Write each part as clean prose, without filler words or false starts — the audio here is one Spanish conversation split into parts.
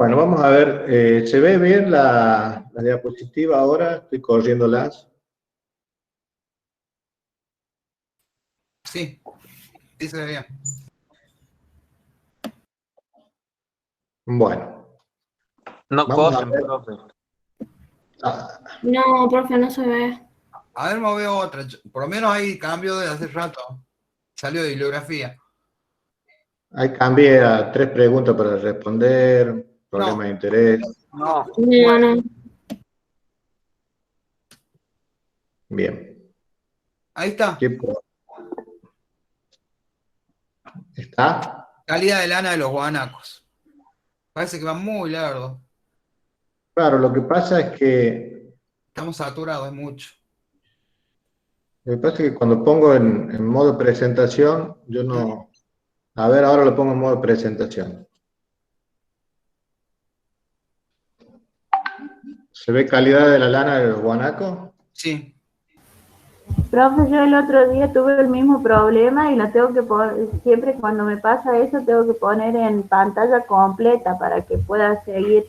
Bueno, vamos a ver, ¿se ve bien la diapositiva ahora? Estoy corriéndolas. Sí, sí se ve bien. Bueno, No vamos a corren, ver. profe. No, profe, no se ve. A ver, me veo otra. Por lo menos hay cambio de hace rato. Salió de bibliografía. Ahí cambié a 3 preguntas para responder, problema No. de interés. No. No, no. Bien. Ahí está. ¿Qué ¿Está? Calidad de lana de los guanacos. Parece que va muy largo. Claro, lo que pasa es que, Estamos saturados, es mucho. cuando pongo en modo presentación, yo no... A ver, ahora lo pongo en modo presentación. ¿Se ve calidad de la lana de los guanacos? Sí. Profe, yo el otro día tuve el mismo problema y la tengo que poner, siempre cuando me pasa eso, tengo que poner en pantalla completa para que pueda seguir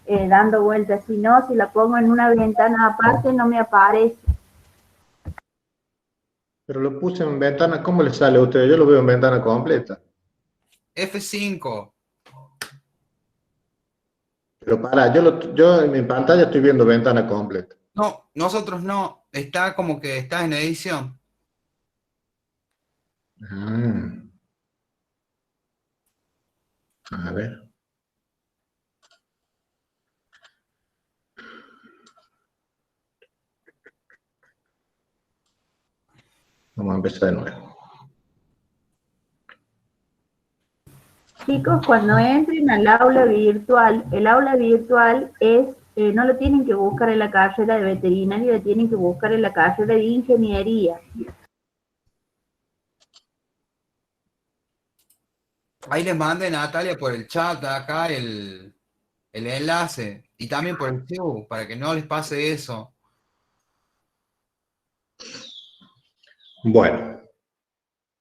dando vueltas. Si no, si la pongo en una ventana aparte, no me aparece. Pero lo puse en ventana, ¿cómo le sale a ustedes? Yo lo veo en ventana completa. F5. Pero para, yo en mi pantalla estoy viendo ventana completa. No, nosotros no. Está como que está en edición. Ah. A ver. Vamos a empezar de nuevo. Chicos, cuando entren al aula virtual, el aula virtual es, no lo tienen que buscar en la carrera de veterinaria, lo tienen que buscar en la carrera de ingeniería. Ahí les mandé, Natalia, por el chat acá el enlace. Y también por el Facebook, para que no les pase eso. Bueno,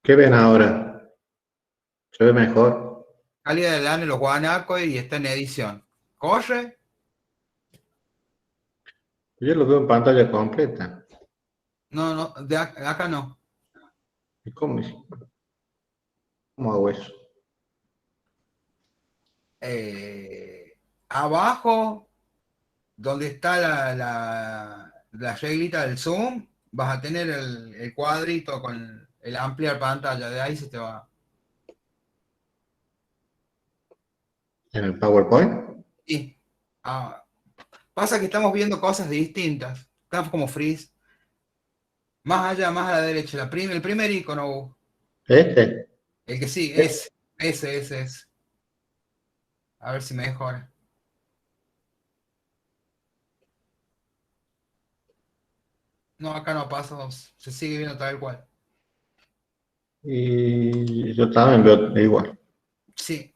¿qué ven ahora? ¿Se ve mejor? Calidad de lana de los guanacos y está en edición. ¿Corre? Yo lo veo en pantalla completa. No, no, acá no. ¿Y cómo hago eso? Abajo, donde está la reglita del zoom, vas a tener el cuadrito con el ampliar pantalla. De ahí se te va. ¿En el PowerPoint? Y pasa que estamos viendo cosas distintas. Estamos como freeze. Más allá, más a la derecha. El primer icono. ¿Este? El que sí, ese. A ver si me mejora. No, acá no pasa, se sigue viendo tal cual. Y yo también veo igual. Sí.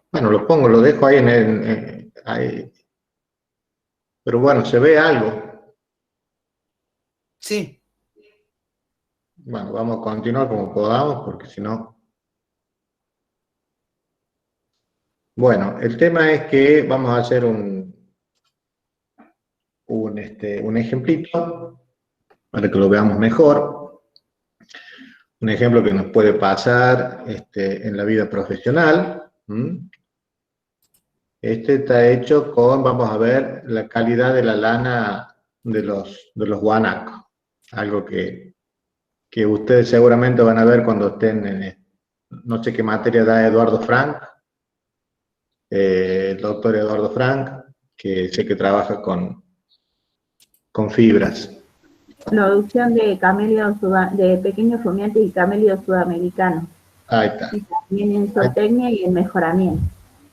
Bueno, lo dejo ahí ahí. Pero bueno, se ve algo. Sí. Bueno, vamos a continuar como podamos, porque si no... Bueno, el tema es que vamos a hacer un ejemplito para que lo veamos mejor. Un ejemplo que nos puede pasar en la vida profesional. Este está hecho con, vamos a ver, la calidad de la lana de los guanacos. Algo que ustedes seguramente van a ver cuando estén no sé qué materia da Eduardo Frank, el doctor Eduardo Frank, que sé que trabaja con fibras. Producción de camellos, de pequeños rumiantes y camellos sudamericanos. Ahí está. Y también en zootecnia y en mejoramiento.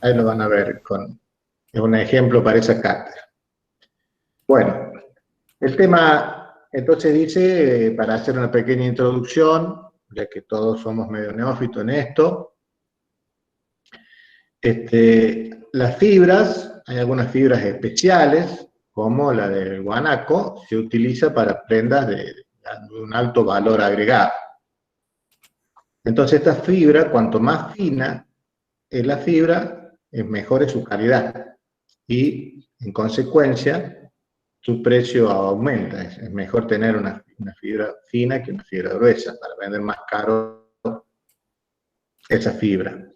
Ahí lo van a ver es un ejemplo para esa cátedra. Bueno, el tema entonces dice, para hacer una pequeña introducción, ya que todos somos medio neófitos en esto, las fibras, hay algunas fibras especiales, como la del guanaco, se utiliza para prendas de un alto valor agregado. Entonces esta fibra, cuanto más fina es la fibra, mejore su calidad y, en consecuencia, su precio aumenta. Es mejor tener una fibra fina que una fibra gruesa para vender más caro esa fibra.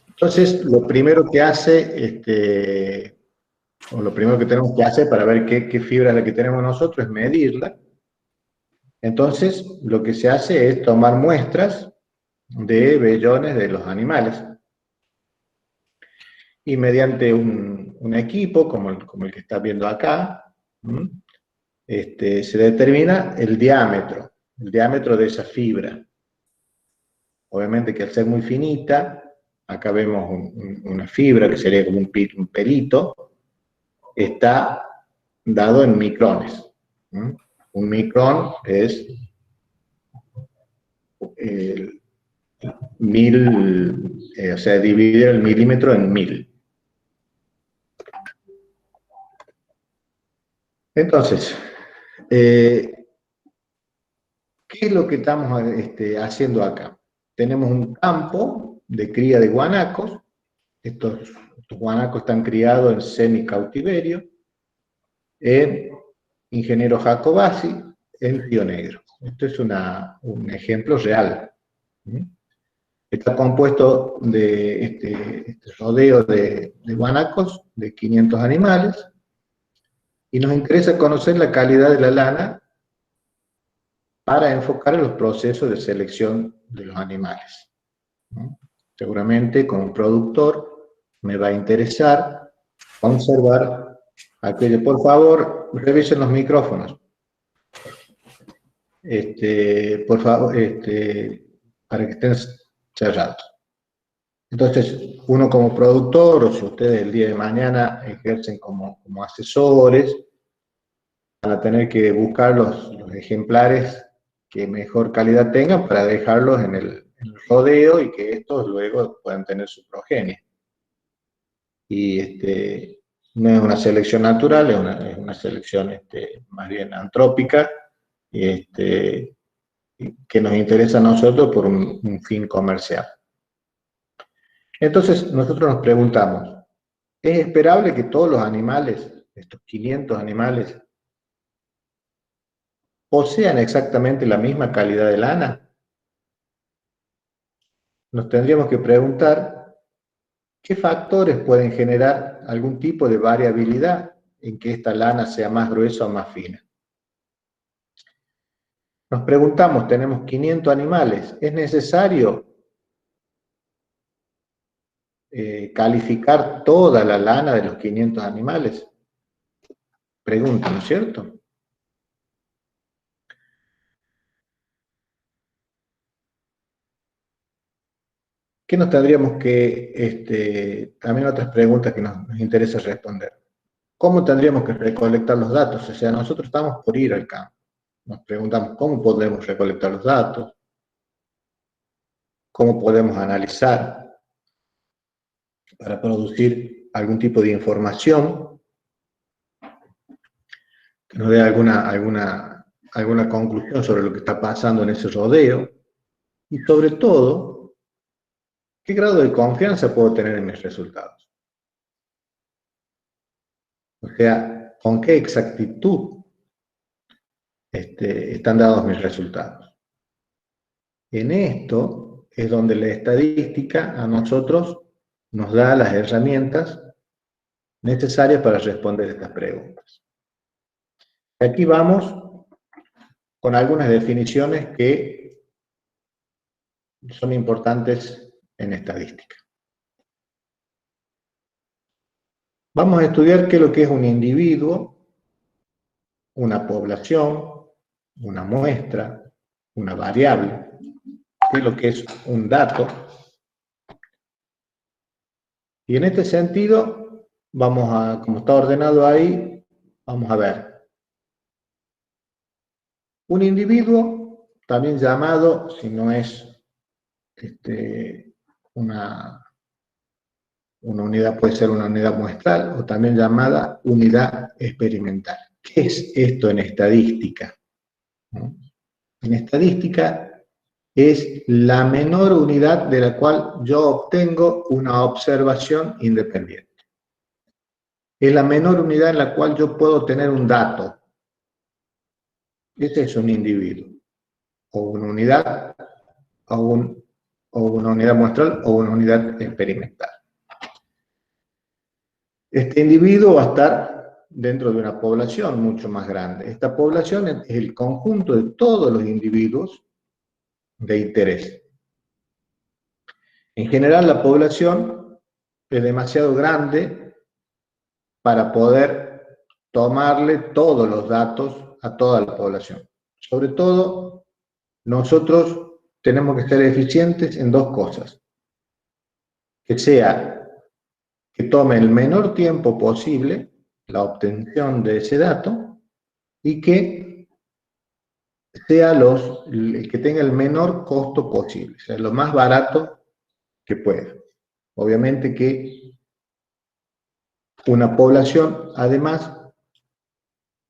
Entonces, lo primero que hace, o lo primero que tenemos que hacer para ver qué fibra es la que tenemos nosotros es medirla. Entonces, lo que se hace es tomar muestras de vellones de los animales. Y mediante un equipo, como el que está viendo acá, se determina el diámetro de esa fibra. Obviamente que al ser muy finita, acá vemos una fibra que sería como un pelito, está dado en micrones. Un micrón es 1000, o sea, dividir el milímetro en 1000. Entonces, ¿qué es lo que estamos haciendo acá? Tenemos un campo de cría de guanacos. Estos guanacos están criados en semi-cautiverio en Ingeniero Jacobacci, en Río Negro. Esto es un ejemplo real. Está compuesto de este rodeo de guanacos, de 500 animales, y nos interesa conocer la calidad de la lana para enfocar en los procesos de selección de los animales. Seguramente, como productor, me va a interesar conservar aquello. Por favor, revisen los micrófonos. Por favor, para que estén cerrados. Entonces, uno como productor, o si ustedes el día de mañana ejercen como asesores, van a tener que buscar los ejemplares que mejor calidad tengan para dejarlos en el rodeo y que estos luego puedan tener su progenie. Y no es una selección natural, es una selección más bien antrópica, que nos interesa a nosotros por un fin comercial. Entonces, nosotros nos preguntamos, ¿es esperable que todos los animales, estos 500 animales, posean exactamente la misma calidad de lana? Nos tendríamos que preguntar qué factores pueden generar algún tipo de variabilidad en que esta lana sea más gruesa o más fina. Nos preguntamos, tenemos 500 animales, ¿es necesario calificar toda la lana de los 500 animales? Pregunta, ¿no es cierto? ¿Qué nos tendríamos que, también otras preguntas que nos interesa responder? ¿Cómo tendríamos que recolectar los datos? O sea, nosotros estamos por ir al campo. Nos preguntamos, ¿cómo podemos recolectar los datos? ¿Cómo podemos analizar para producir algún tipo de información que nos dé alguna conclusión sobre lo que está pasando en ese rodeo? Y sobre todo, ¿qué grado de confianza puedo tener en mis resultados? O sea, ¿con qué exactitud están dados mis resultados? En esto es donde la estadística a nosotros nos da las herramientas necesarias para responder estas preguntas. Aquí vamos con algunas definiciones que son importantes en estadística. Vamos a estudiar qué es lo que es un individuo, una población, una muestra, una variable, qué es lo que es un dato. Y en este sentido, como está ordenado ahí, vamos a ver. Un individuo, también llamado, si no es una unidad, puede ser una unidad muestral, o también llamada unidad experimental. ¿Qué es esto en estadística? En estadística es la menor unidad de la cual yo obtengo una observación independiente. Es la menor unidad en la cual yo puedo tener un dato. Ese es un individuo, o una unidad, o una unidad muestral, o una unidad experimental. Este individuo va a estar dentro de una población mucho más grande. Esta población es el conjunto de todos los individuos de interés. En general, la población es demasiado grande para poder tomarle todos los datos a toda la población. Sobre todo, nosotros tenemos que ser eficientes en dos cosas. Que tome el menor tiempo posible la obtención de ese dato y que sea el que tenga el menor costo posible, o sea, lo más barato que pueda. Obviamente que una población, además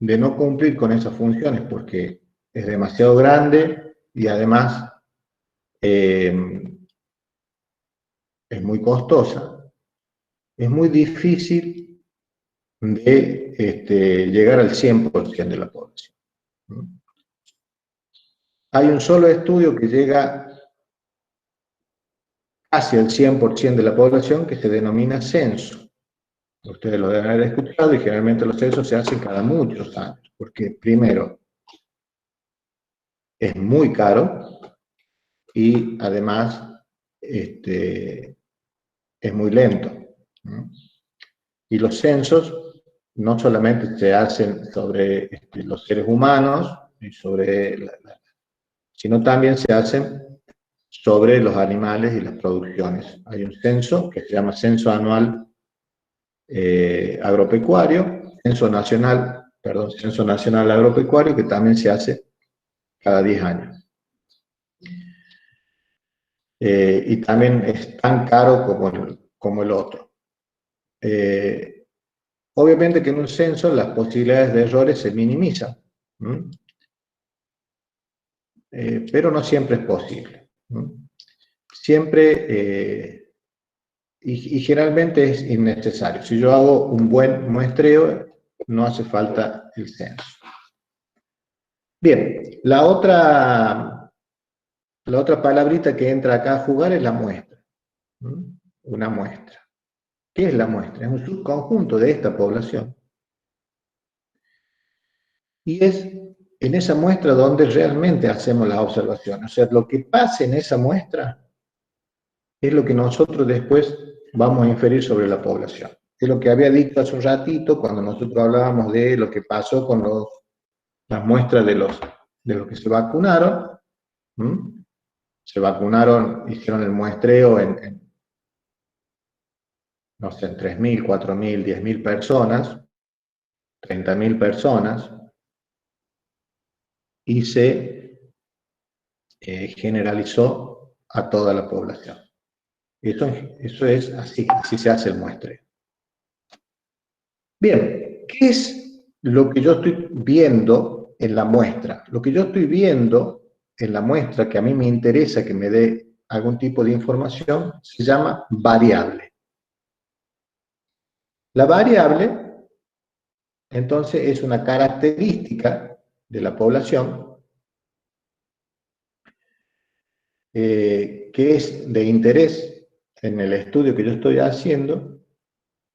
de no cumplir con esas funciones porque es demasiado grande y además es muy costosa, es muy difícil de llegar al 100% de la población. Hay un solo estudio que llega casi al 100% de la población que se denomina censo. Ustedes lo deben haber escuchado y generalmente los censos se hacen cada muchos años, porque primero es muy caro y además es muy lento, ¿no? Y los censos no solamente se hacen sobre los seres humanos, y sino también se hacen sobre los animales y las producciones. Hay un censo que se llama Censo Anual Agropecuario, Censo Nacional Agropecuario, que también se hace cada 10 años. Y también es tan caro como el otro. Obviamente que en un censo las posibilidades de errores se minimizan, pero no siempre es posible. Siempre, y generalmente es innecesario. Si yo hago un buen muestreo, no hace falta el censo. Bien, la otra palabrita que entra acá a jugar es la muestra. Una muestra. ¿Qué es la muestra? Es un subconjunto de esta población. Y es en esa muestra donde realmente hacemos las observaciones. O sea, lo que pasa en esa muestra es lo que nosotros después vamos a inferir sobre la población. Es lo que había dicho hace un ratito cuando nosotros hablábamos de lo que pasó con las muestras de los que se vacunaron. Se vacunaron, hicieron el muestreo no sé, en 3.000, 4.000, 10.000 personas, 30.000 personas, y se generalizó a toda la población. Eso es así se hace el muestreo. Bien, ¿qué es lo que yo estoy viendo en la muestra? Lo que yo estoy viendo en la muestra, que a mí me interesa que me dé algún tipo de información, se llama variable. La variable, entonces, es una característica de la población que es de interés en el estudio que yo estoy haciendo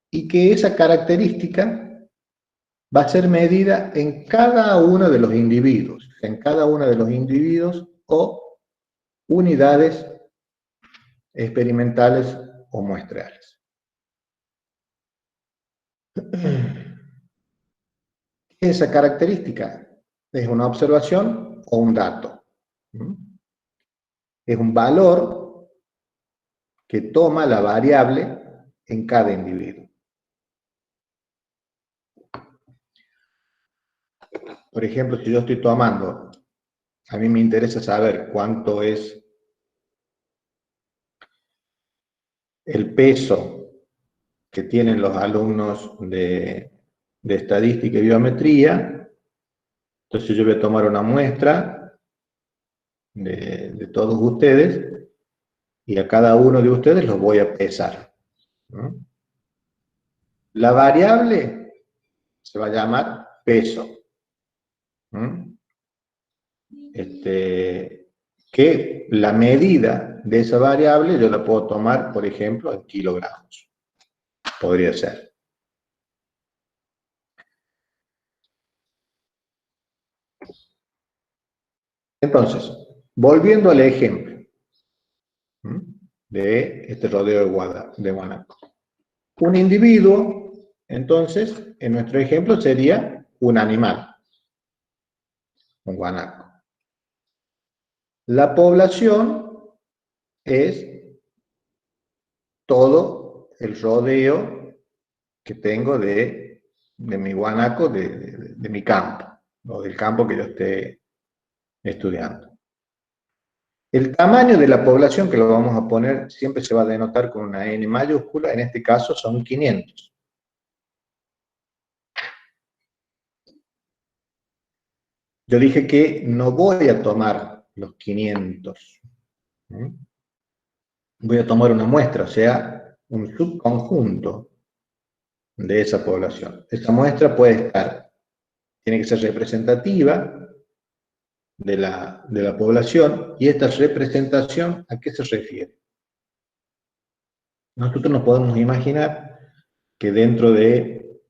y que esa característica va a ser medida en cada uno de los individuos, o unidades experimentales o muestrales. ¿Qué es esa característica? ¿Es una observación o un dato? Es un valor que toma la variable en cada individuo. Por ejemplo, si yo estoy tomando, a mí me interesa saber cuánto es el peso que tienen los alumnos de estadística y biometría. Entonces yo voy a tomar una muestra de todos ustedes, y a cada uno de ustedes los voy a pesar, ¿no? La variable se va a llamar peso, ¿no? Que la medida de esa variable yo la puedo tomar, por ejemplo, en kilogramos. Podría ser. Entonces, volviendo al ejemplo de este rodeo de guanaco. Un individuo, entonces, en nuestro ejemplo sería un animal, un guanaco. La población es todo el rodeo que tengo de mi guanaco, de mi campo, o del campo que yo esté estudiando. El tamaño de la población, que lo vamos a poner, siempre se va a denotar con una N mayúscula, en este caso son 500. Yo dije que no voy a tomar los 500. Voy a tomar una muestra, o sea, un subconjunto de esa población. Esa muestra puede estar, tiene que ser representativa de la población, y esta representación, ¿a qué se refiere? Nosotros nos podemos imaginar que dentro de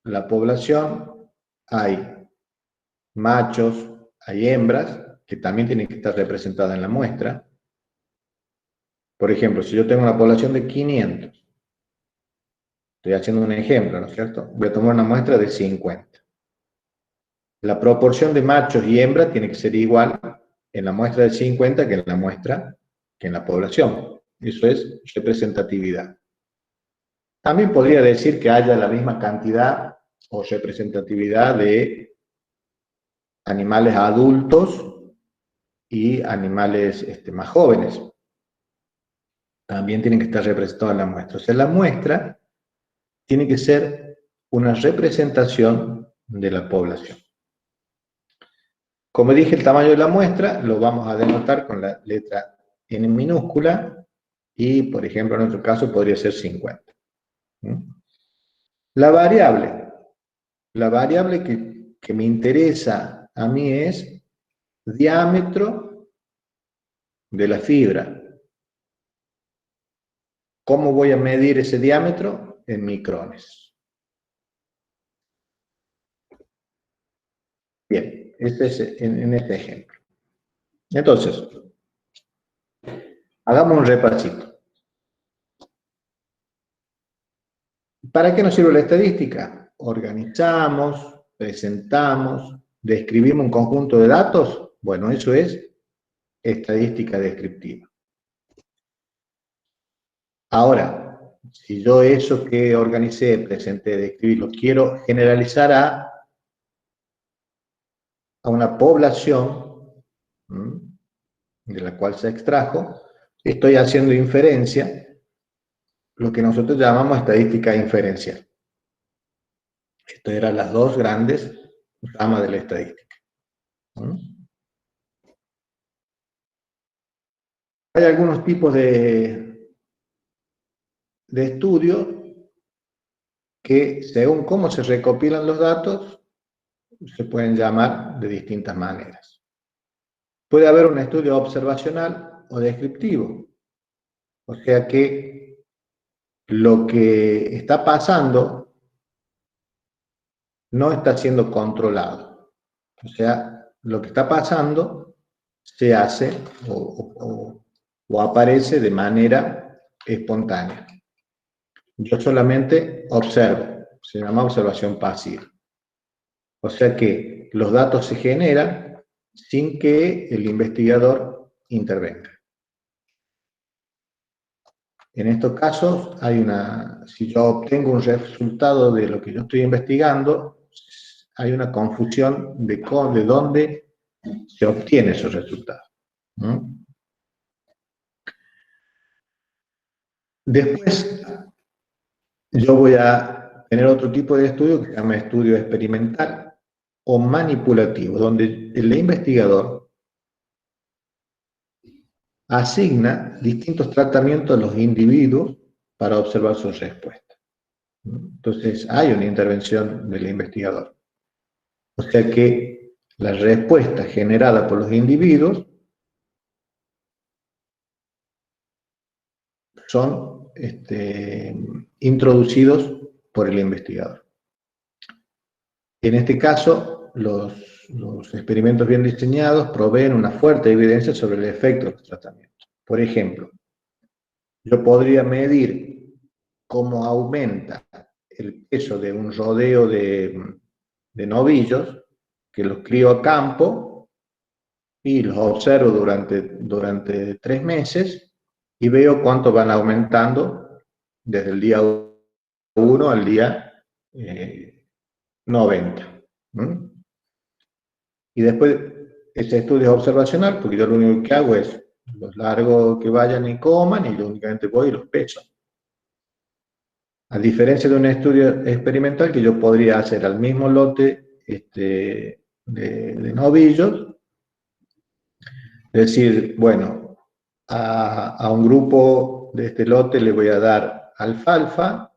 la población hay machos, hay hembras, que también tienen que estar representadas en la muestra. Por ejemplo, si yo tengo una población de 500, estoy haciendo un ejemplo, ¿no es cierto? Voy a tomar una muestra de 50. La proporción de machos y hembras tiene que ser igual en la muestra de 50 que en la población. Eso es representatividad. También podría decir que haya la misma cantidad o representatividad de animales adultos y animales más jóvenes. También tienen que estar representados en la muestra. O sea, la muestra tiene que ser una representación de la población. Como dije, el tamaño de la muestra lo vamos a denotar con la letra N minúscula y, por ejemplo, en nuestro caso podría ser 50. La variable que me interesa a mí es diámetro de la fibra. ¿Cómo voy a medir ese diámetro? En micrones. Bien, este es en este ejemplo. Entonces, hagamos un repasito. ¿Para qué nos sirve la estadística? Organizamos, presentamos, describimos un conjunto de datos. Bueno, eso es estadística descriptiva. Ahora, si yo eso que organicé, presenté, describí, lo quiero generalizar a una población de la cual se extrajo, estoy haciendo inferencia, lo que nosotros llamamos estadística inferencial. Estas eran las dos grandes ramas de la estadística. Hay algunos tipos de estudios que, según cómo se recopilan los datos, se pueden llamar de distintas maneras. Puede haber un estudio observacional o descriptivo. O sea que lo que está pasando no está siendo controlado. O sea, lo que está pasando se hace o aparece de manera espontánea. Yo solamente observo, se llama observación pasiva. O sea que los datos se generan sin que el investigador intervenga. En estos casos, si yo obtengo un resultado de lo que yo estoy investigando, hay una confusión de dónde se obtiene esos resultados. Después, yo voy a tener otro tipo de estudio que se llama estudio experimental o manipulativo, donde el investigador asigna distintos tratamientos a los individuos para observar sus respuestas. Entonces, hay una intervención del investigador. O sea que la respuesta generada por los individuos son introducidos por el investigador. En este caso, los experimentos bien diseñados proveen una fuerte evidencia sobre el efecto de los tratamientos. Por ejemplo, yo podría medir cómo aumenta el peso de un rodeo de novillos, que los crío a campo y los observo durante 3 meses y veo cuánto van aumentando desde el día 1 al día 90. Y después, ese estudio es observacional, porque yo lo único que hago es los largo que vayan y coman, y yo únicamente voy y los peso. A diferencia de un estudio experimental que yo podría hacer al mismo lote de novillos, decir, bueno, a un grupo de este lote le voy a dar alfalfa,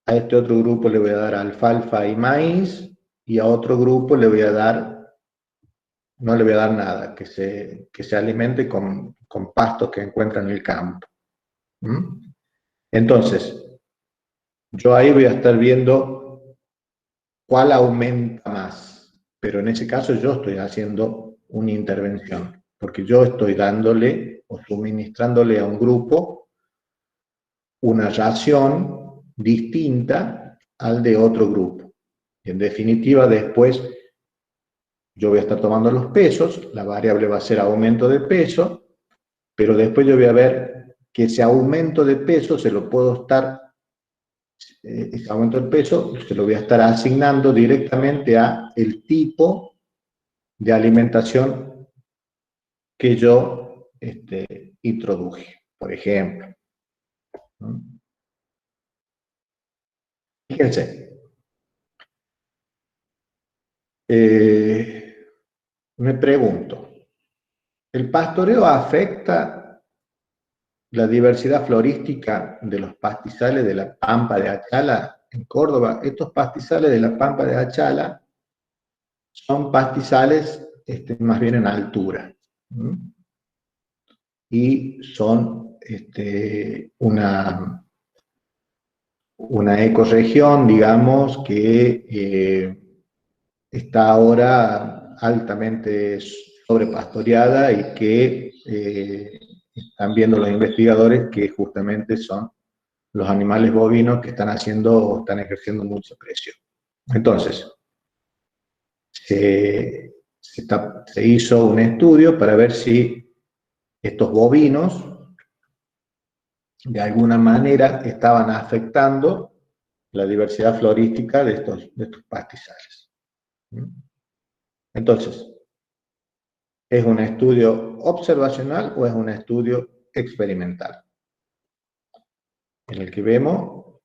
a este otro grupo le voy a dar alfalfa y maíz, y a otro grupo le voy a dar, no le voy a dar nada, que se alimente con pastos que encuentra en el campo. Entonces, yo ahí voy a estar viendo cuál aumenta más, pero en ese caso yo estoy haciendo una intervención, porque yo estoy dándole o suministrándole a un grupo una ración distinta al de otro grupo. En definitiva, después yo voy a estar tomando los pesos, la variable va a ser aumento de peso, pero después yo voy a ver que ese aumento de peso se lo puedo estar, ese aumento de peso se lo voy a estar asignando directamente a el tipo de alimentación que yo introduje, por ejemplo. Fíjense, me pregunto, ¿el pastoreo afecta la diversidad florística de los pastizales de la Pampa de Achala en Córdoba? Estos pastizales de la Pampa de Achala son pastizales más bien en altura, y son una ecorregión, digamos, que está ahora altamente sobrepastoreada y que están viendo los investigadores que justamente son los animales bovinos que están ejerciendo mucha presión. Entonces, se hizo un estudio para ver si estos bovinos de alguna manera estaban afectando la diversidad florística de estos pastizales. Entonces, ¿es un estudio observacional o es un estudio experimental? En el que vemos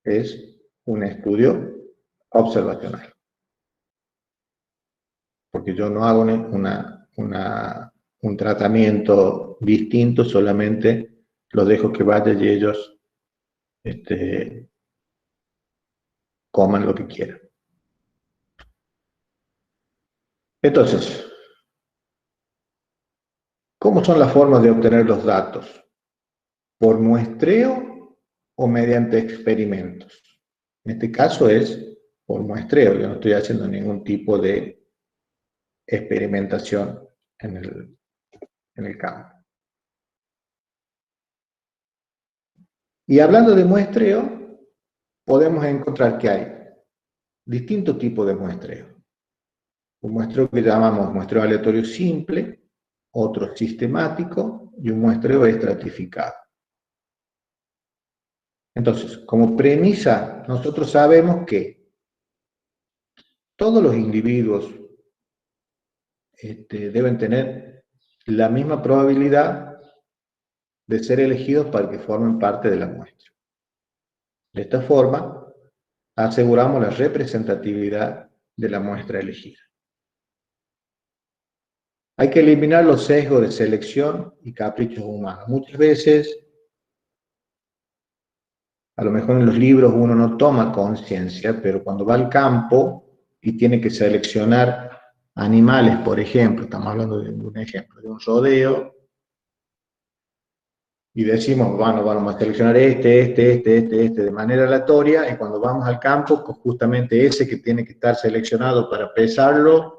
es un estudio observacional. Porque yo no hago un tratamiento distinto, solamente los dejo que vayan y ellos coman lo que quieran. Entonces, ¿cómo son las formas de obtener los datos? ¿Por muestreo o mediante experimentos? En este caso es por muestreo, yo no estoy haciendo ningún tipo de experimentación en el campo. Y hablando de muestreo, podemos encontrar que hay distintos tipos de muestreo. Un muestreo que llamamos muestreo aleatorio simple, otro sistemático y un muestreo estratificado. Entonces, como premisa, nosotros sabemos que todos los individuos deben tener la misma probabilidad de ser elegidos para que formen parte de la muestra. De esta forma, aseguramos la representatividad de la muestra elegida. Hay que eliminar los sesgos de selección y caprichos humanos. Muchas veces, a lo mejor en los libros uno no toma conciencia, pero cuando va al campo y tiene que seleccionar animales, por ejemplo, estamos hablando de un ejemplo, de un rodeo, y decimos, bueno, vamos a seleccionar este, de manera aleatoria, y cuando vamos al campo, pues justamente ese que tiene que estar seleccionado para pesarlo,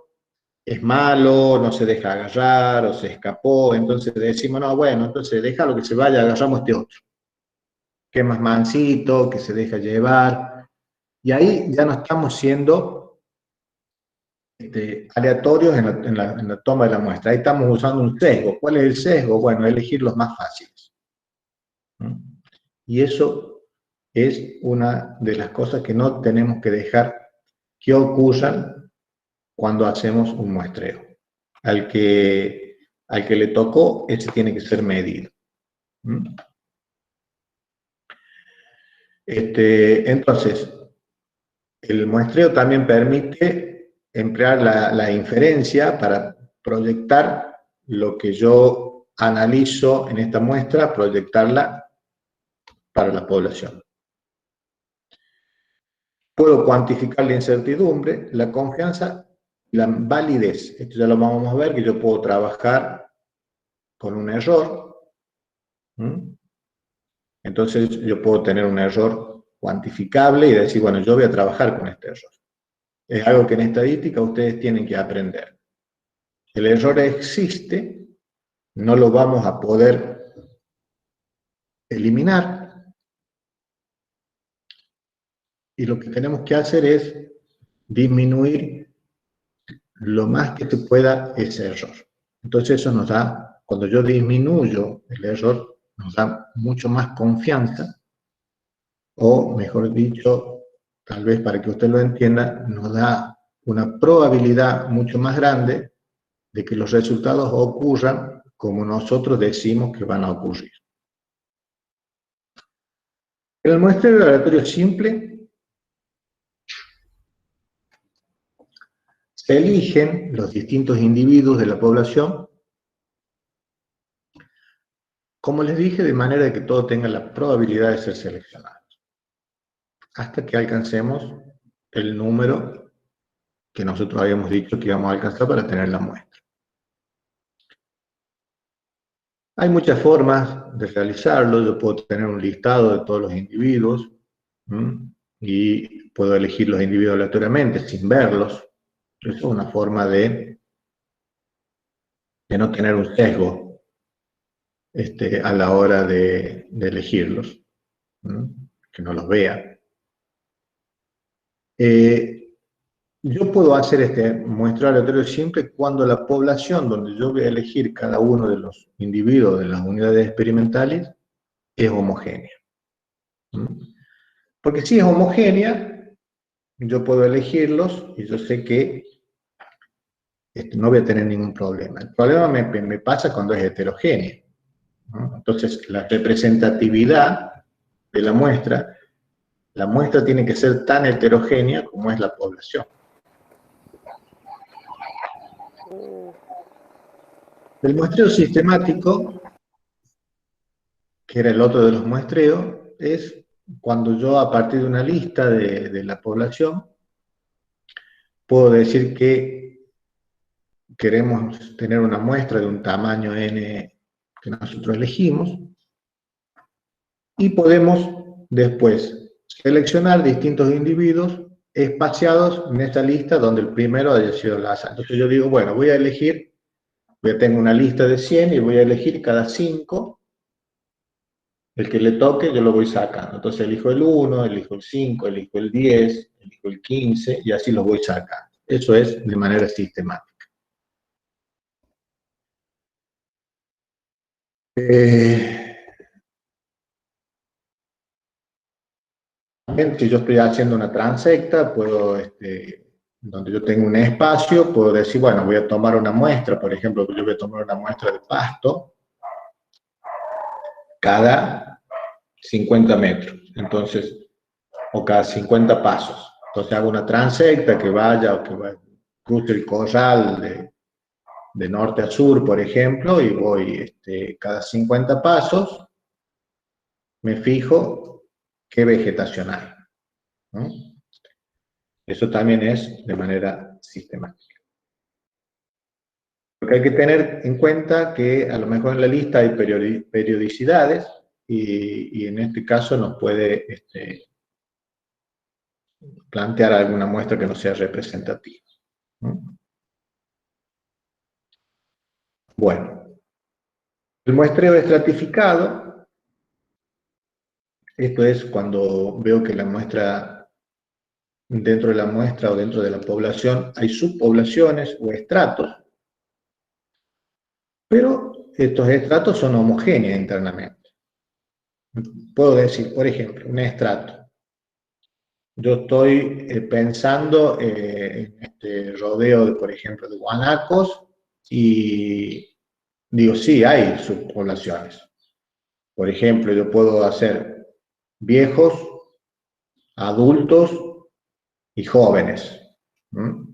es malo, no se deja agarrar, o se escapó, entonces decimos, no, bueno, entonces déjalo que se vaya, agarramos este otro, que es más mansito, que se deja llevar, y ahí ya no estamos siendo aleatorios en la toma de la muestra, ahí estamos usando un sesgo. ¿Cuál es el sesgo? Bueno, elegir los más fáciles. Y eso es una de las cosas que no tenemos que dejar que ocurran cuando hacemos un muestreo. Al que le tocó, ese tiene que ser medido. Entonces, el muestreo también permite emplear la inferencia para proyectar lo que yo analizo en esta muestra, proyectarla para la población. Puedo cuantificar la incertidumbre, la confianza y la validez. Esto ya lo vamos a ver, que yo puedo trabajar con un error. Entonces yo puedo tener un error cuantificable y decir, bueno, yo voy a trabajar con este error. Es algo que en estadística ustedes tienen que aprender. El error existe, no lo vamos a poder eliminar, y lo que tenemos que hacer es disminuir lo más que se pueda ese error. Entonces eso nos da, cuando yo disminuyo el error, nos da mucho más confianza, o mejor dicho, tal vez para que usted lo entienda, nos da una probabilidad mucho más grande de que los resultados ocurran como nosotros decimos que van a ocurrir. En el muestreo aleatorio simple, se eligen los distintos individuos de la población, como les dije, de manera que todo tenga la probabilidad de ser seleccionado, hasta que alcancemos el número que nosotros habíamos dicho que íbamos a alcanzar para tener la muestra. Hay muchas formas de realizarlo. Yo puedo tener un listado de todos los individuos y puedo elegir los individuos aleatoriamente sin verlos. Eso es una forma de no tener un sesgo a la hora de elegirlos, que no los vea. Yo puedo hacer este muestreo aleatorio siempre cuando la población donde yo voy a elegir cada uno de los individuos de las unidades experimentales es homogénea. Porque si es homogénea, yo puedo elegirlos y yo sé que no voy a tener ningún problema. El problema me pasa cuando es heterogénea. Entonces, la representatividad de la muestra tiene que ser tan heterogénea como es la población. El muestreo sistemático, que era el otro de los muestreos, es cuando yo a partir de una lista de la población puedo decir que queremos tener una muestra de un tamaño n que nosotros elegimos y podemos después seleccionar distintos individuos espaciados en esta lista donde el primero haya sido al azar. Entonces yo digo, bueno, voy a elegir, tengo una lista de 100 y voy a elegir cada 5. El que le toque, yo lo voy sacando. Entonces elijo el 1, elijo el 5, elijo el 10, elijo el 15, y así los voy sacando. Eso es de manera sistemática. También, si yo estoy haciendo una transecta, puedo, donde yo tengo un espacio, puedo decir, bueno, voy a tomar una muestra, por ejemplo, yo voy a tomar una muestra de pasto cada 50 metros, entonces, o cada 50 pasos. Entonces hago una transecta que vaya o que cruce el corral de norte a sur, por ejemplo, y voy cada 50 pasos, me fijo qué vegetación hay, ¿no? Eso también es de manera sistemática. Porque hay que tener en cuenta que a lo mejor en la lista hay periodicidades y en este caso nos puede plantear alguna muestra que no sea representativa, ¿no? Bueno, el muestreo estratificado, esto es cuando veo que la muestra, dentro de la muestra o dentro de la población hay subpoblaciones o estratos, pero estos estratos son homogéneos internamente. Puedo decir, por ejemplo, un estrato. Yo estoy pensando en este rodeo, por ejemplo, de guanacos y digo, sí, hay subpoblaciones. Por ejemplo, yo puedo hacer viejos, adultos y jóvenes, ¿m?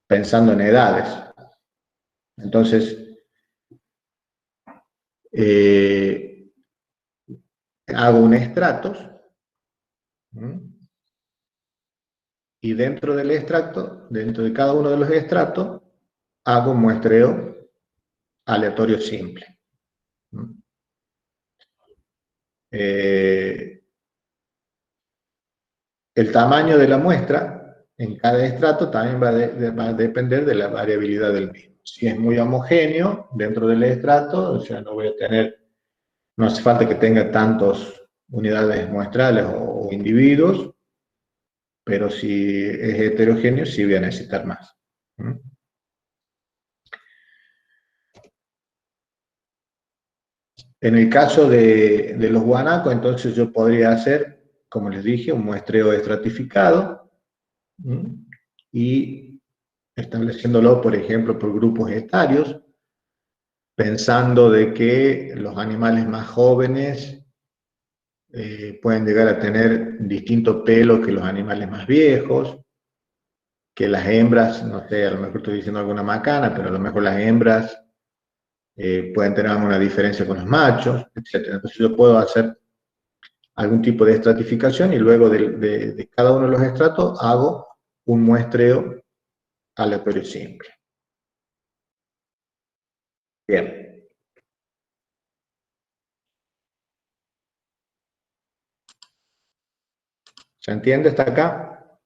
Pensando en edades. Entonces, hago un estratos, ¿m? Y dentro del extracto, dentro de cada uno de los estratos, hago un muestreo aleatorio simple. El tamaño de la muestra en cada estrato también va a depender de la variabilidad del mismo. Si es muy homogéneo dentro del estrato, o sea, no voy a tener, no hace falta que tenga tantas unidades muestrales o individuos, pero si es heterogéneo, sí voy a necesitar más. En el caso de los guanacos, entonces yo podría hacer, como les dije, un muestreo estratificado y estableciéndolo, por ejemplo, por grupos etarios, pensando de que los animales más jóvenes pueden llegar a tener distinto pelo que los animales más viejos, que las hembras, no sé, a lo mejor estoy diciendo alguna macana, pero a lo mejor las hembras pueden tener alguna diferencia con los machos, etc. Entonces yo puedo hacer algún tipo de estratificación y luego de cada uno de los estratos hago un muestreo aleatorio simple. Bien. ¿Se entiende hasta acá?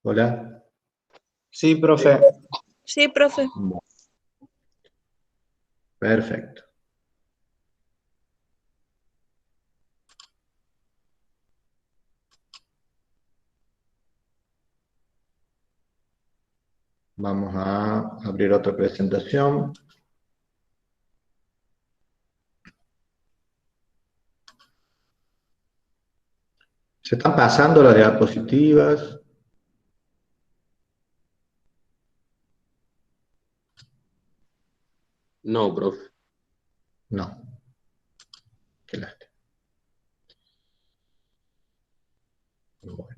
Hola. Sí, profe. Sí, profe. Bueno, perfecto. Vamos a abrir otra presentación. ¿Se están pasando las diapositivas? No, profe. No. Qué lástima. Bueno.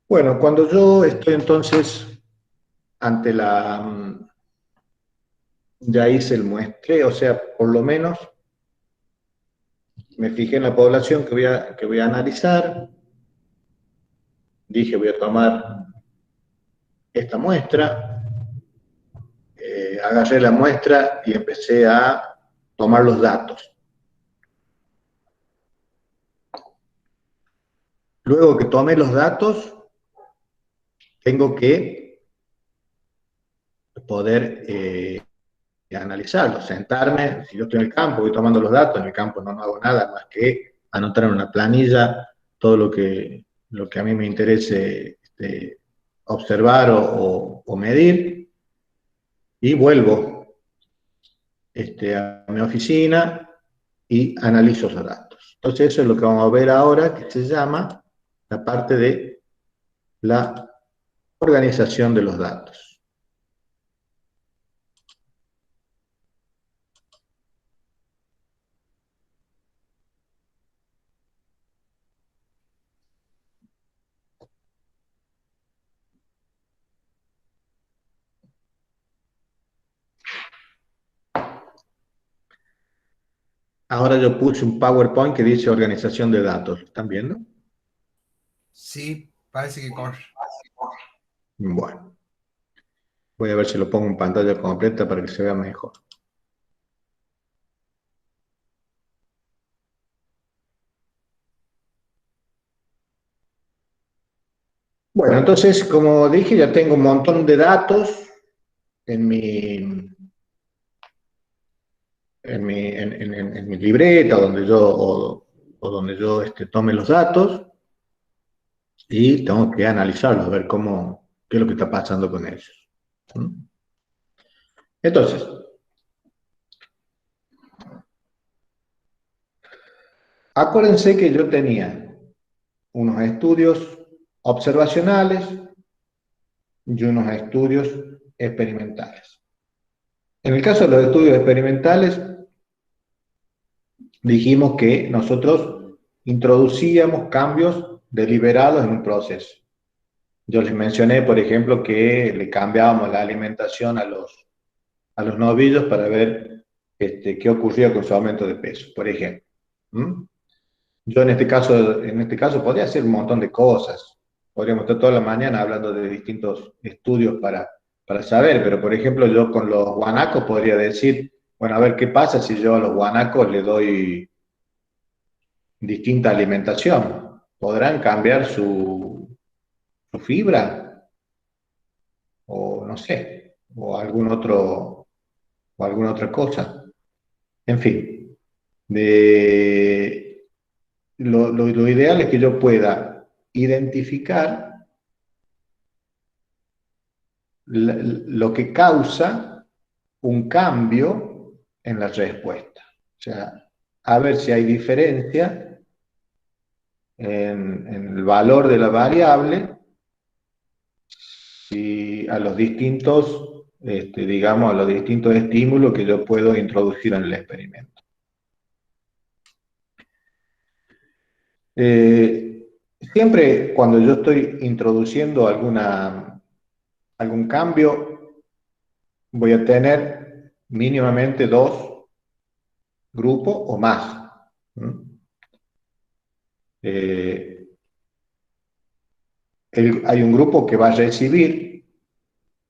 Bueno, cuando yo estoy entonces ante ya hice el muestreo, o sea, por lo menos me fijé en la población que voy a analizar, dije voy a tomar esta muestra, agarré la muestra y empecé a tomar los datos. Luego que tomé los datos, tengo que poder analizarlos, sentarme, si yo estoy en el campo, voy tomando los datos, en el campo no hago nada más que anotar en una planilla todo lo que a mí me interese observar o medir, y vuelvo a mi oficina y analizo esos datos. Entonces eso es lo que vamos a ver ahora, que se llama la parte de la organización de los datos. Ahora yo puse un PowerPoint que dice organización de datos. ¿Lo están viendo? Sí, parece que corre. Bueno, voy a ver si lo pongo en pantalla completa para que se vea mejor. Bueno, entonces, como dije, ya tengo un montón de datos en mi libreta, donde yo tome los datos, y tengo que analizarlos, a ver qué es lo que está pasando con ellos. ¿Mm? Entonces, acuérdense que yo tenía unos estudios observacionales y unos estudios experimentales. En el caso de los estudios experimentales, dijimos que nosotros introducíamos cambios deliberados en un proceso. Yo les mencioné, por ejemplo, que le cambiábamos la alimentación a los novillos para ver qué ocurría con su aumento de peso, por ejemplo. ¿Mm? Yo en este caso podría hacer un montón de cosas. Podríamos estar toda la mañana hablando de distintos estudios para saber, pero por ejemplo yo con los guanacos podría decir, bueno, a ver qué pasa si yo a los guanacos le doy distinta alimentación. ¿Podrán cambiar su fibra? O no sé, o alguna otra cosa. En fin, lo ideal es que yo pueda identificar lo que causa un cambio en la respuesta. O sea, a ver si hay diferencia en el valor de la variable y a los distintos, digamos, a los distintos estímulos que yo puedo introducir en el experimento. Siempre cuando yo estoy introduciendo algún cambio, voy a tener mínimamente 2 grupos o más. Hay un grupo que va a recibir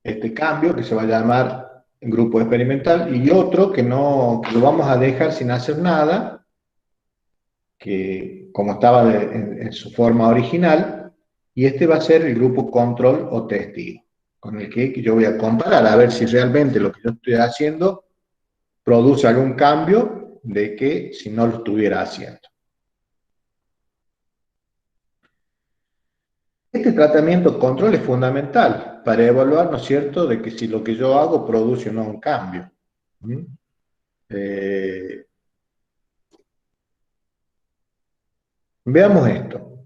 este cambio, que se va a llamar grupo experimental, y otro que lo vamos a dejar sin hacer nada, que como estaba en su forma original, y este va a ser el grupo control o testigo, con el que yo voy a comparar a ver si realmente lo que yo estoy haciendo produce algún cambio de que si no lo estuviera haciendo. Este tratamiento control es fundamental para evaluar, ¿no es cierto?, de que si lo que yo hago produce o no un cambio. Veamos esto.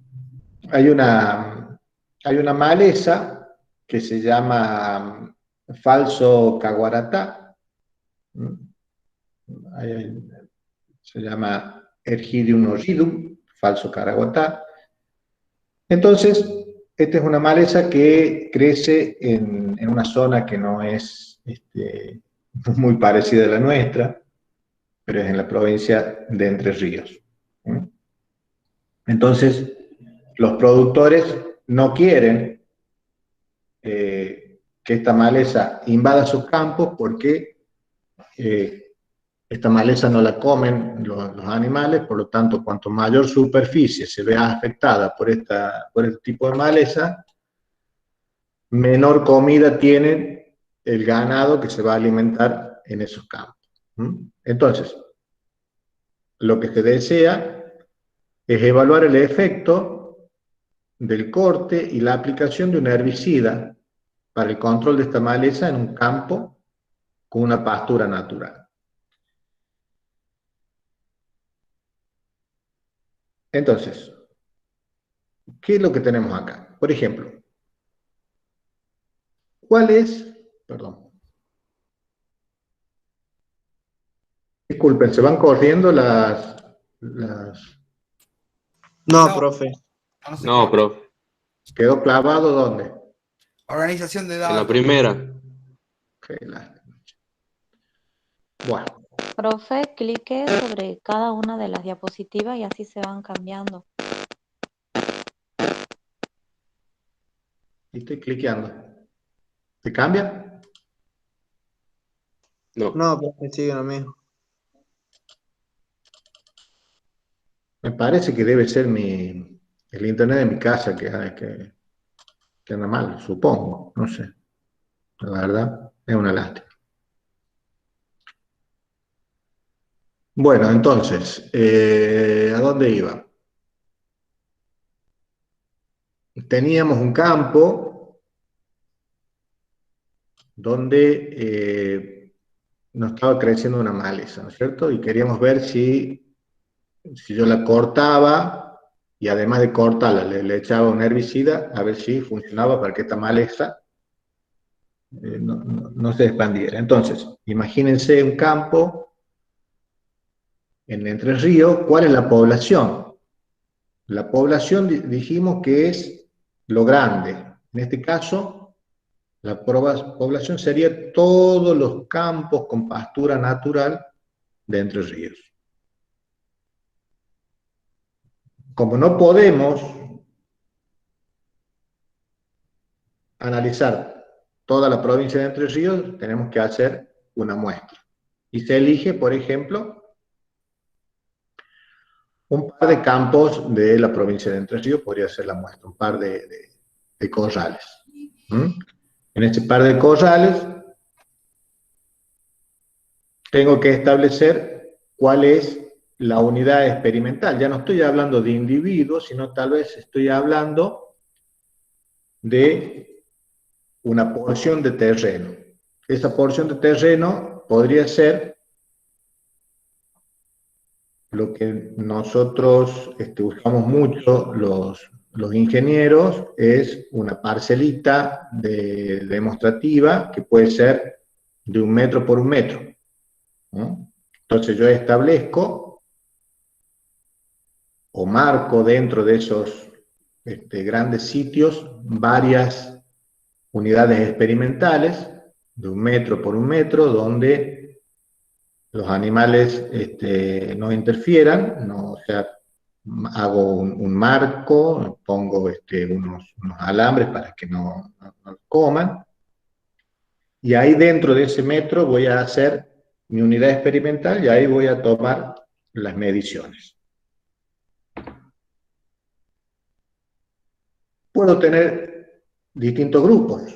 Hay una maleza que se llama falso caguaratá. Se llama Ergidium orridum, falso caguaratá. Entonces, esta es una maleza que crece en una zona que no es muy parecida a la nuestra, pero es en la provincia de Entre Ríos. Entonces, los productores no quieren que esta maleza invada sus campos porque esta maleza no la comen los animales, por lo tanto, cuanto mayor superficie se vea afectada por este tipo de maleza, menor comida tiene el ganado que se va a alimentar en esos campos. Entonces, lo que se desea es evaluar el efecto del corte y la aplicación de un herbicida para el control de esta maleza en un campo con una pastura natural. Entonces, ¿qué es lo que tenemos acá? Por ejemplo, ¿cuál es? Perdón. Disculpen, se van corriendo las... No, No, profe. no se No, corta. profe. ¿Quedó clavado dónde? Organización de En la datos. primera. Qué lástima. Bueno, Profe, clique sobre cada una de las diapositivas y así se van cambiando. y estoy cliqueando. ¿Se cambia? No. No, profe, sigue lo mismo. Me parece que debe ser el internet de mi casa que anda mal, supongo, no sé. La verdad, es una lástima. Bueno, entonces, ¿a dónde iba? Teníamos un campo donde nos estaba creciendo una maleza, ¿no es cierto? Y queríamos ver si yo la cortaba y además de cortarla le echaba un herbicida a ver si funcionaba para que esta maleza no se expandiera. Entonces, imagínense un campo en Entre Ríos. ¿Cuál es la población? La población dijimos que es lo grande. En este caso, la población sería todos los campos con pastura natural de Entre Ríos. Como no podemos analizar toda la provincia de Entre Ríos, tenemos que hacer una muestra. Y se elige, por ejemplo, un par de campos de la provincia de Entre Ríos, podría ser la muestra, un par de corrales. En este par de corrales tengo que establecer cuál es la unidad experimental. Ya no estoy hablando de individuos, sino tal vez estoy hablando de una porción de terreno. Esa porción de terreno podría ser lo que nosotros buscamos mucho, los ingenieros, es una parcelita demostrativa que puede ser de 1 metro por 1 metro, ¿no? Entonces yo establezco o marco dentro de esos grandes sitios varias unidades experimentales de 1 metro por 1 metro, donde los animales no interfieran, no, o sea, hago un marco, pongo unos alambres para que no coman, y ahí dentro de ese metro voy a hacer mi unidad experimental y ahí voy a tomar las mediciones. Puedo tener distintos grupos,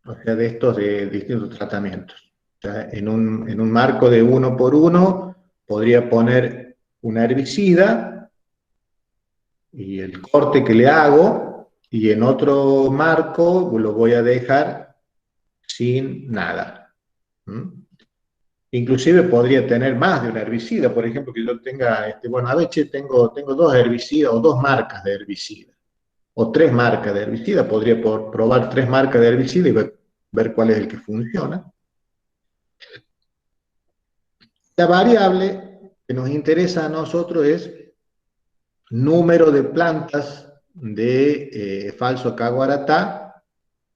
o sea, de estos de distintos tratamientos. O sea, en un marco de 1 por 1 podría poner un herbicida y el corte que le hago, y en otro marco lo voy a dejar sin nada. Inclusive podría tener más de un herbicida, por ejemplo, que yo tenga, bueno, a veces tengo 2 herbicidas o 2 marcas de herbicida, o 3 marcas de herbicida, podría probar 3 marcas de herbicida y ver cuál es el que funciona. La variable que nos interesa a nosotros es número de plantas de falso caguaratá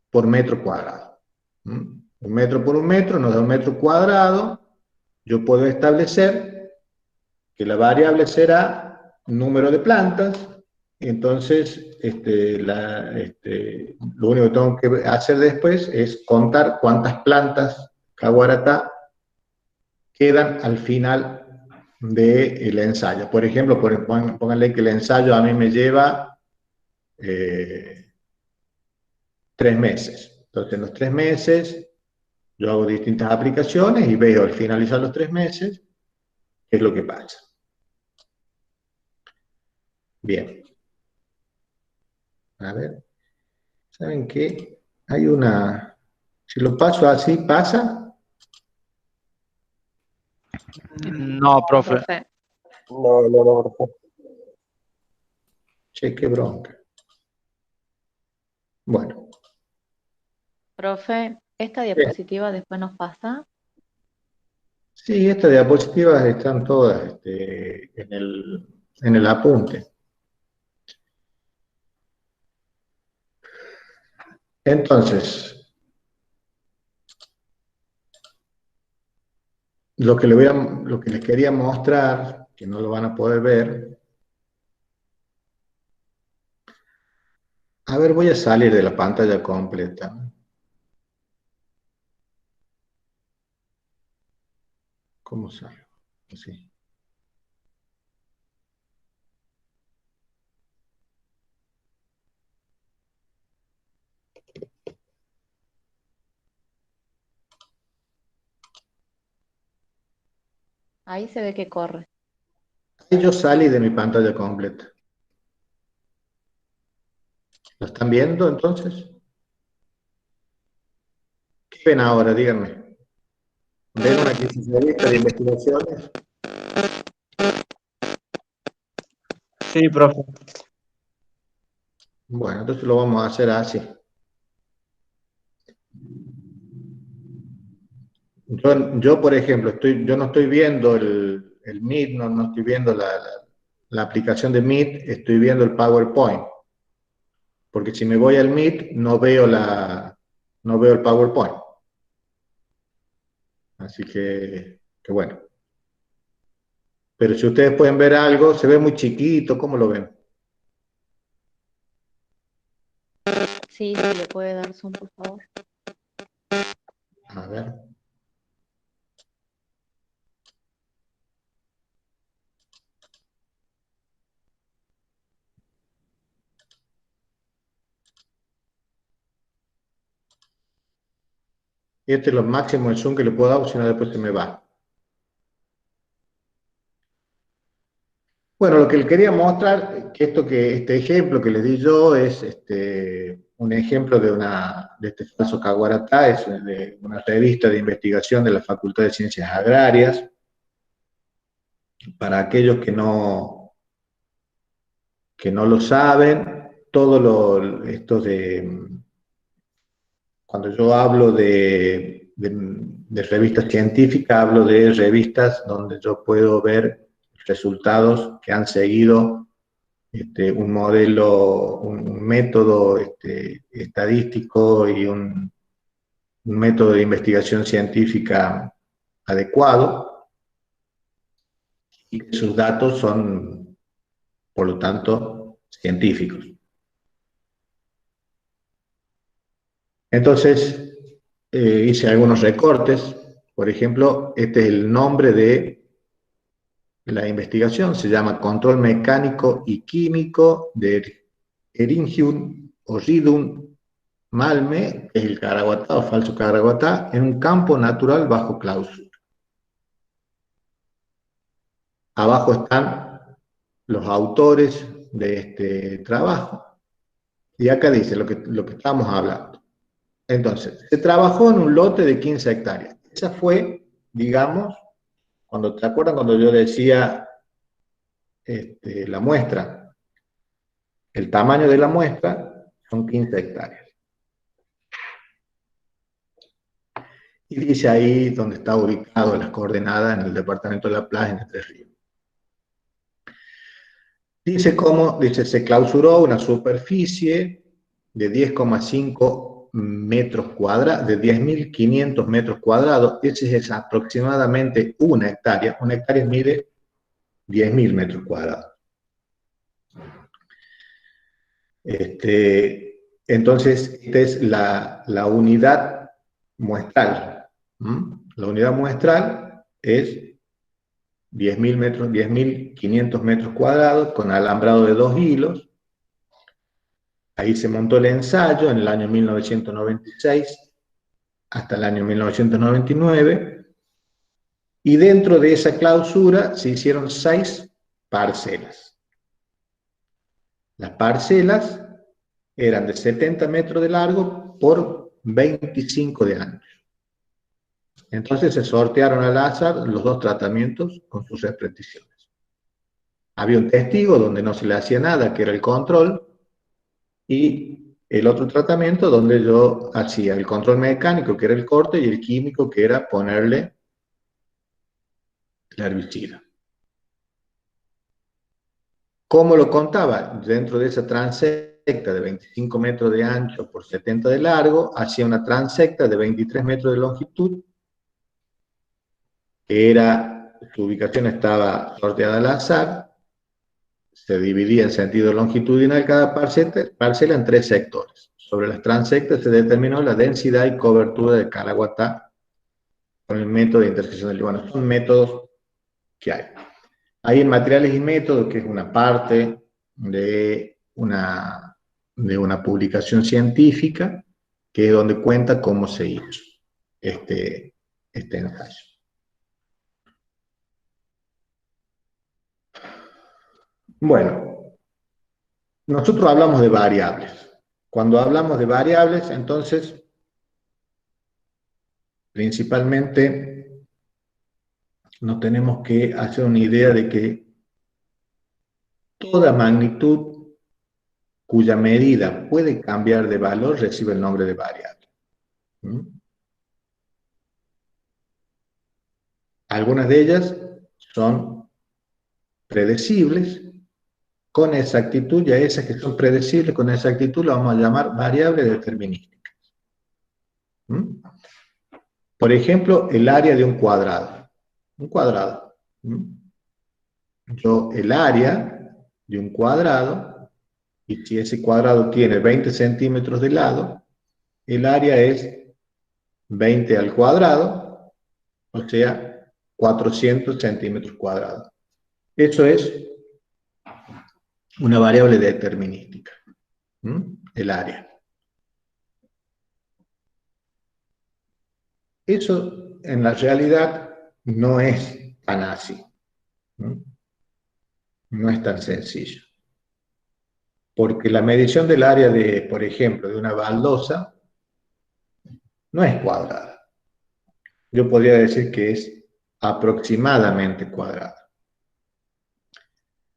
por metro cuadrado. 1 metro por 1 metro nos da 1 metro cuadrado. Yo puedo establecer que la variable será número de plantas. Entonces, lo único que tengo que hacer después es contar cuántas plantas caguaratá quedan al final del ensayo. Por ejemplo, pónganle que el ensayo a mí me lleva 3 meses. Entonces, en los 3 meses, yo hago distintas aplicaciones y veo al finalizar los 3 meses qué es lo que pasa. Bien. A ver. ¿Saben qué? Hay una... Si lo paso así, ¿pasa? No, profe. No, profe. Che, qué bronca. Bueno. Profe, ¿esta diapositiva después nos pasa? Sí, estas diapositivas están todas en el apunte. Entonces, lo que les quería mostrar, que no lo van a poder ver. A ver, voy a salir de la pantalla completa. ¿Cómo salgo? Así. Ahí se ve que corre. Ahí yo salí de mi pantalla completa. ¿Lo están viendo entonces? ¿Qué ven ahora? Díganme. ¿Ven una crisis de investigaciones? Sí, profe. Bueno, entonces lo vamos a hacer así. Yo, por ejemplo, yo no estoy viendo el Meet, no estoy viendo la aplicación de Meet, estoy viendo el PowerPoint. Porque si me voy al Meet, no veo el PowerPoint. Así que bueno. Pero si ustedes pueden ver algo, se ve muy chiquito, ¿cómo lo ven? Sí, sí, le puede dar zoom, por favor. A ver. Este es lo máximo de zoom que le puedo dar, si no después se me va. Bueno, lo que les quería mostrar, que este ejemplo que les di yo es un ejemplo de este falso Caguaratá, es de una revista de investigación de la Facultad de Ciencias Agrarias. Para aquellos que no lo saben, cuando yo hablo de revistas científicas, hablo de revistas donde yo puedo ver resultados que han seguido un modelo, un método estadístico y un método de investigación científica adecuado, y que sus datos son, por lo tanto, científicos. Entonces, hice algunos recortes. Por ejemplo, este es el nombre de la investigación, se llama Control Mecánico y Químico de Eringium Oridum Malme, que es el Caraguatá o falso Caraguatá, en un campo natural bajo clausura. Abajo están los autores de este trabajo. Y acá dice lo que estamos hablando. Entonces, se trabajó en un lote de 15 hectáreas. Esa fue, digamos, ¿te acuerdan cuando yo decía la muestra? El tamaño de la muestra son 15 hectáreas. Y dice ahí donde está ubicado las coordenadas en el departamento de La Plata, en Entre Ríos. Dice, se clausuró una superficie de 10,5 metros cuadrados, de 10.500 metros cuadrados. Ese es aproximadamente una hectárea. Una hectárea mide 10.000 metros cuadrados. Entonces, esta es la unidad muestral. La unidad muestral es 10.500 metros cuadrados con alambrado de 2 hilos. Ahí se montó el ensayo en el año 1996 hasta el año 1999. Y dentro de esa clausura se hicieron 6 parcelas. Las parcelas eran de 70 metros de largo por 25 de ancho. Entonces se sortearon al azar los 2 tratamientos con sus repeticiones. había un testigo donde no se le hacía nada, que era el control, y el otro tratamiento donde yo hacía el control mecánico, que era el corte, y el químico, que era ponerle el herbicida. ¿Cómo lo contaba? Dentro de esa transecta de 25 metros de ancho por 70 de largo, hacía una transecta de 23 metros de longitud, que era, su ubicación estaba sorteada al azar, se dividía en sentido longitudinal cada parcela en 3 sectores. Sobre las transectas se determinó la densidad y cobertura de Caraguatá con el método de intersección del Líbano. Son métodos que hay. Hay en materiales y métodos, que es una parte de una publicación científica, que es donde cuenta cómo se hizo este ensayo. Bueno, nosotros hablamos de variables. Cuando hablamos de variables, entonces, principalmente, nos tenemos que hacer una idea de que toda magnitud cuya medida puede cambiar de valor recibe el nombre de variable. Algunas de ellas son predecibles con exactitud, y a esas que son predecibles con exactitud las vamos a llamar variables determinísticas. Por ejemplo, el área de un cuadrado. Un cuadrado. El área de un cuadrado, y si ese cuadrado tiene 20 centímetros de lado, el área es 20 al cuadrado, o sea, 400 centímetros cuadrados. Eso es una variable determinística, el área. Eso en la realidad no es tan así. No es tan sencillo. Porque la medición del área de, por ejemplo, de una baldosa no es cuadrada. Yo podría decir que es aproximadamente cuadrada.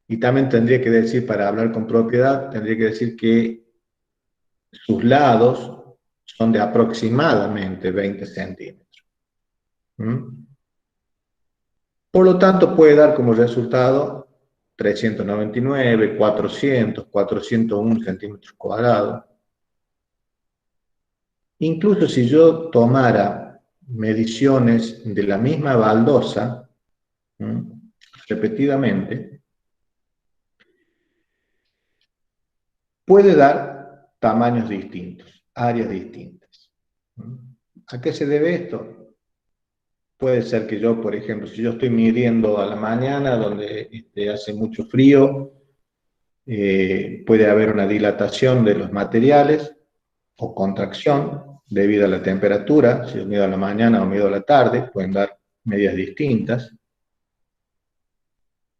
Y también tendría que decir, para hablar con propiedad, tendría que decir que sus lados son de aproximadamente 20 centímetros. Por lo tanto, puede dar como resultado 399, 400, 401 centímetros cuadrados. Incluso si yo tomara mediciones de la misma baldosa, repetidamente, puede dar tamaños distintos, áreas distintas. ¿A qué se debe esto? Puede ser que yo, por ejemplo, si yo estoy midiendo a la mañana donde hace mucho frío, puede haber una dilatación de los materiales o contracción debido a la temperatura. Si yo mido a la mañana o mido a la tarde, pueden dar medidas distintas.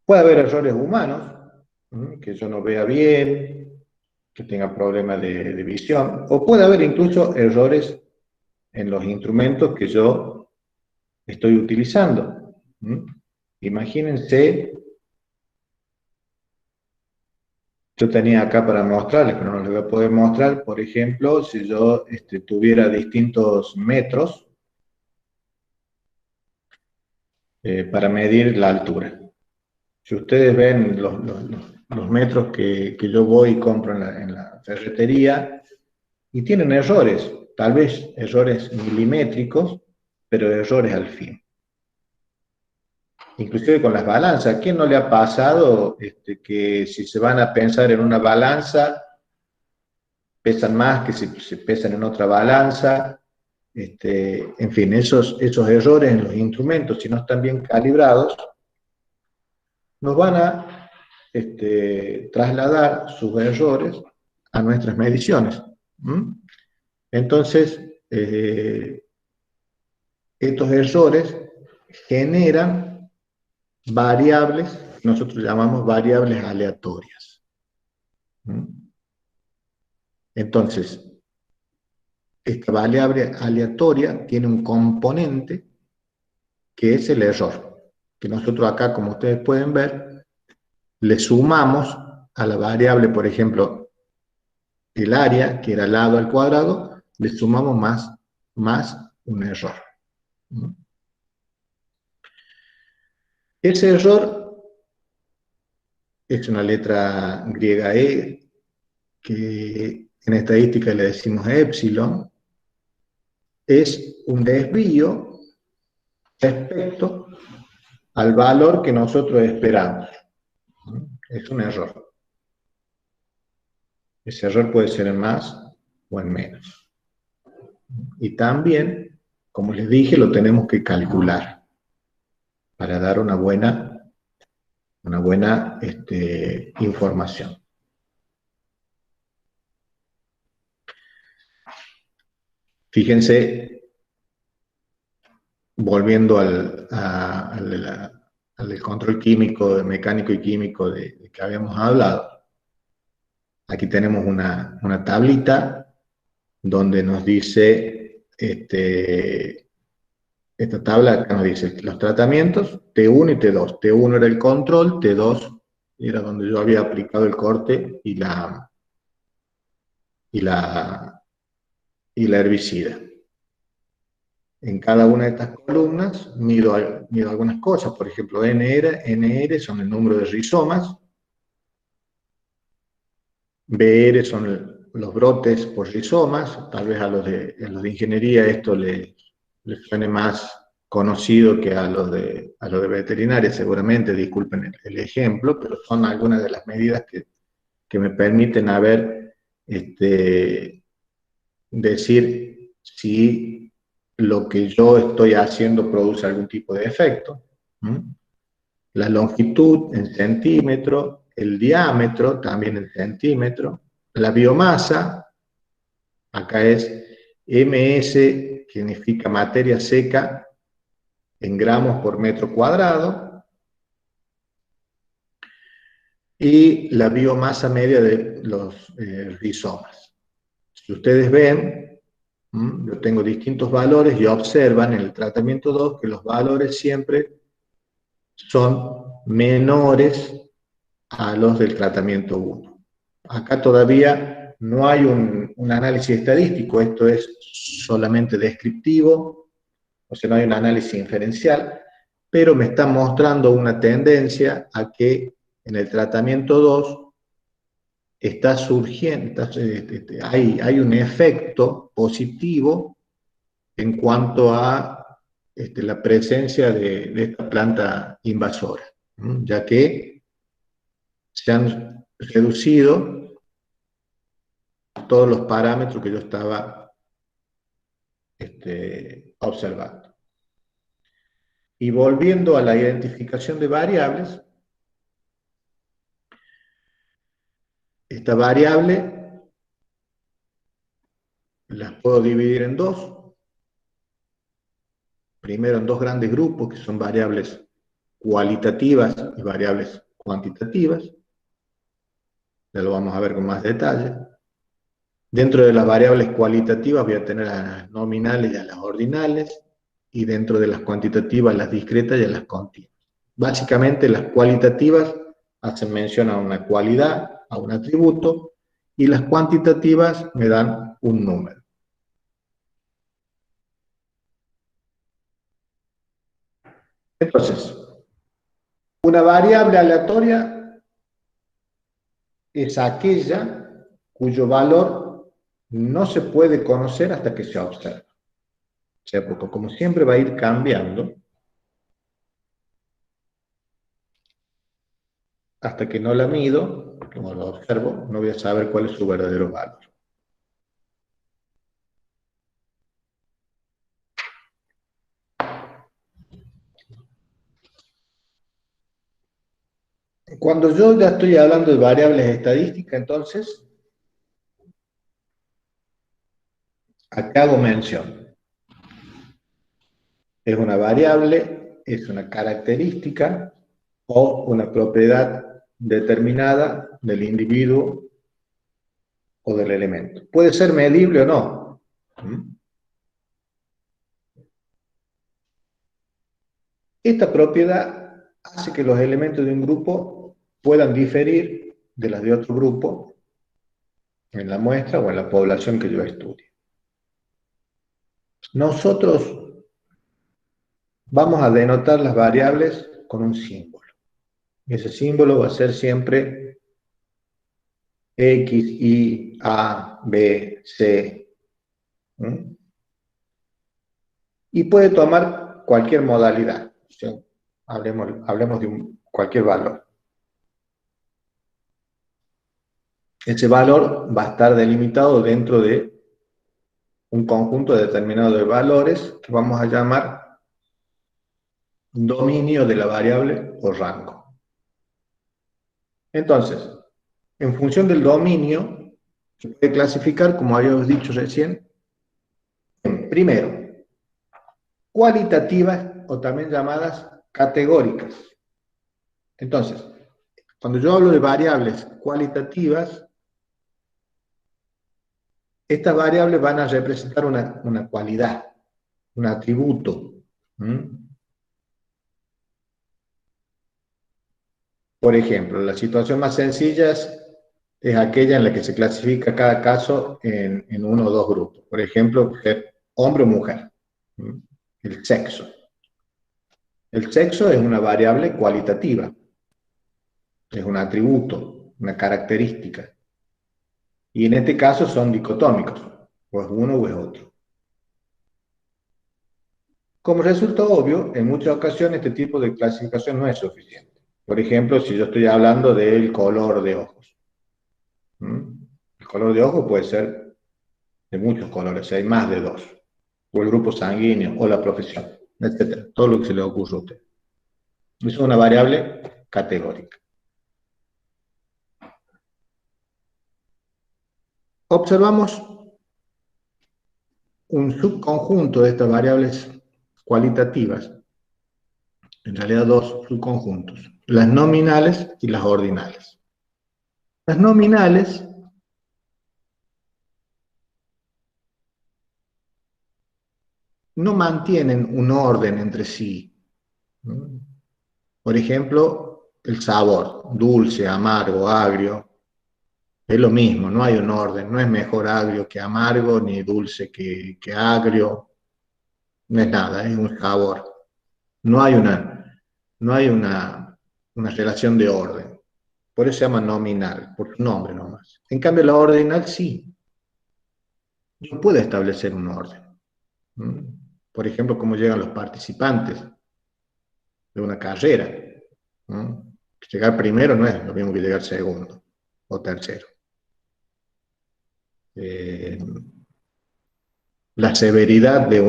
Puede haber errores humanos, que yo no vea bien, que tenga problemas de visión, o puede haber incluso errores en los instrumentos que yo estoy utilizando. Imagínense, yo tenía acá para mostrarles, pero no les voy a poder mostrar, por ejemplo, si yo tuviera distintos metros para medir la altura. Si ustedes ven los metros que yo voy y compro en la ferretería, y tienen errores, tal vez errores milimétricos, pero errores al fin. Inclusive con las balanzas. ¿A quién no le ha pasado que si se van a pensar en una balanza, pesan más que si se pesan en otra balanza? En fin, esos errores en los instrumentos, si no están bien calibrados, nos van a trasladar sus errores a nuestras mediciones. Entonces, estos errores generan variables que nosotros llamamos variables aleatorias. Entonces, esta variable aleatoria tiene un componente que es el error, que nosotros acá, como ustedes pueden ver, le sumamos a la variable, por ejemplo, el área, que era lado al cuadrado, le sumamos más un error. Ese error es una letra griega E, que en estadística le decimos epsilon, es un desvío respecto al valor que nosotros esperamos. Es un error. Ese error puede ser en más o en menos. Y también, como les dije, lo tenemos que calcular para dar una buena información. Fíjense, volviendo al control químico, mecánico y químico de que habíamos hablado, aquí tenemos una tablita donde nos dice, esta tabla acá nos dice los tratamientos T1 y T2. T1 era el control, T2 era donde yo había aplicado el corte y la herbicida. En cada una de estas columnas mido algunas cosas, por ejemplo, NR son el número de rizomas, BR son los brotes por rizomas, tal vez a los de ingeniería esto les suene más conocido que a los de veterinaria, seguramente, disculpen el ejemplo, pero son algunas de las medidas que me permiten decir si lo que yo estoy haciendo produce algún tipo de efecto. La longitud en centímetro, el diámetro también en centímetro, la biomasa, acá es MS, que significa materia seca en gramos por metro cuadrado, y la biomasa media de los rizomas. Si ustedes ven, yo tengo distintos valores y observan en el tratamiento 2 que los valores siempre son menores a los del tratamiento 1. Acá todavía no hay un análisis estadístico, esto es solamente descriptivo, o sea, no hay un análisis inferencial, pero me está mostrando una tendencia a que en el tratamiento 2 está surgiendo, hay un efecto positivo en cuanto a la presencia de esta planta invasora, ya que se han reducido todos los parámetros que yo estaba observando. Y volviendo a la identificación de variables, esta variable las puedo dividir en dos. Primero en dos grandes grupos que son variables cualitativas y variables cuantitativas. Ya lo vamos a ver con más detalle. Dentro de las variables cualitativas voy a tener a las nominales y a las ordinales, y dentro de las cuantitativas las discretas y a las continuas. Básicamente las cualitativas hacen mención a una cualidad, a un atributo, y las cuantitativas me dan un número. Entonces, una variable aleatoria es aquella cuyo valor no se puede conocer hasta que se observa. O sea, porque como siempre va a ir cambiando, hasta que no la mido, como lo observo, no voy a saber cuál es su verdadero valor. Cuando yo ya estoy hablando de variables estadísticas, entonces, acá hago mención. Es una variable, es una característica o una propiedad determinada del individuo o del elemento. Puede ser medible o no. Esta propiedad hace que los elementos de un grupo puedan diferir de las de otro grupo en la muestra o en la población que yo estudie. Nosotros vamos a denotar las variables con un símbolo. Ese símbolo va a ser siempre X, Y, A, B, C. Y puede tomar cualquier modalidad. O sea, hablemos de cualquier valor. Ese valor va a estar delimitado dentro de un conjunto determinado de valores que vamos a llamar dominio de la variable o rango. Entonces, en función del dominio, se puede clasificar, como habíamos dicho recién, primero, cualitativas o también llamadas categóricas. Entonces, cuando yo hablo de variables cualitativas, estas variables van a representar una cualidad, un atributo. Por ejemplo, la situación más sencilla es aquella en la que se clasifica cada caso en uno o dos grupos. Por ejemplo, hombre o mujer. El sexo. El sexo es una variable cualitativa. Es un atributo, una característica. Y en este caso son dicotómicos. O es uno o es otro. Como resulta obvio, en muchas ocasiones este tipo de clasificación no es suficiente. Por ejemplo, si yo estoy hablando del color de ojos. El color de ojos puede ser de muchos colores, hay más de dos. O el grupo sanguíneo, o la profesión, etc. Todo lo que se le ocurra a usted. Eso es una variable categórica. Observamos un subconjunto de estas variables cualitativas, en realidad dos subconjuntos, las nominales y las ordinales. Las nominales no mantienen un orden entre sí. Por ejemplo, el sabor, dulce, amargo, agrio, es lo mismo, no hay un orden, no es mejor agrio que amargo, ni dulce que agrio, no es nada, es un sabor. No hay una relación de orden. Por eso se llama nominal, por su nombre nomás. En cambio, la ordinal sí. Yo puedo establecer un orden. Por ejemplo, cómo llegan los participantes de una carrera. Llegar primero no es lo mismo que llegar segundo o tercero. La severidad de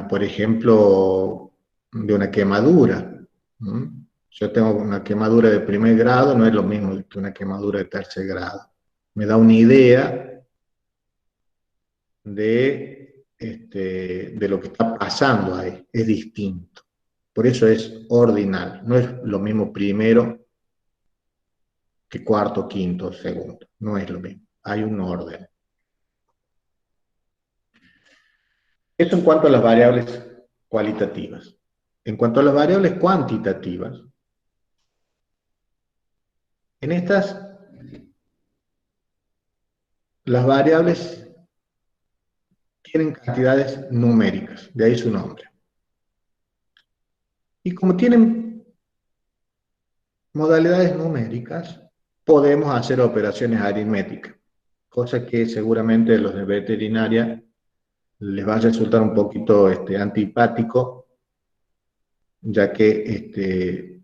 por ejemplo, de una quemadura. Yo tengo una quemadura de primer grado, no es lo mismo que una quemadura de tercer grado. Me da una idea de lo que está pasando ahí, es distinto. Por eso es ordinal, no es lo mismo primero que cuarto, quinto, segundo, no es lo mismo, hay un orden. Eso en cuanto a las variables cualitativas. En cuanto a las variables cuantitativas, en estas, las variables tienen cantidades numéricas, de ahí su nombre. Y como tienen modalidades numéricas, podemos hacer operaciones aritméticas, cosa que seguramente a los de veterinaria les va a resultar un poquito antipático, ya que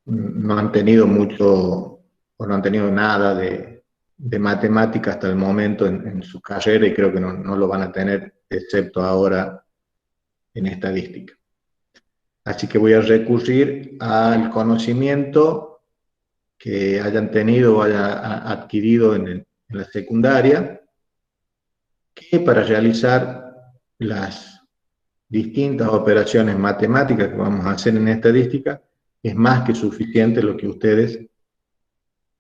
no han tenido mucho, o no han tenido nada de matemática hasta el momento en su carrera, y creo que no lo van a tener, excepto ahora en estadística. Así que voy a recurrir al conocimiento que hayan tenido o hayan adquirido en la secundaria, que para realizar las distintas operaciones matemáticas que vamos a hacer en estadística, es más que suficiente lo que ustedes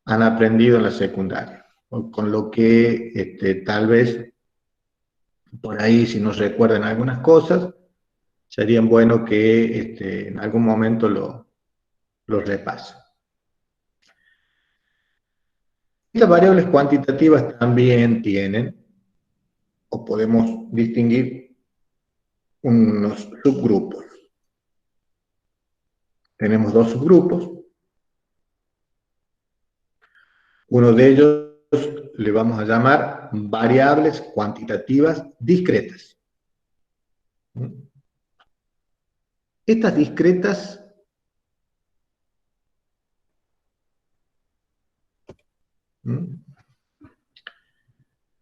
han aprendido en la secundaria, con lo que tal vez por ahí, si no recuerdan algunas cosas, sería bueno que en algún momento los repasa. Las variables cuantitativas también tienen, o podemos distinguir, unos subgrupos. Tenemos dos subgrupos. Uno de ellos le vamos a llamar variables cuantitativas discretas. Estas discretas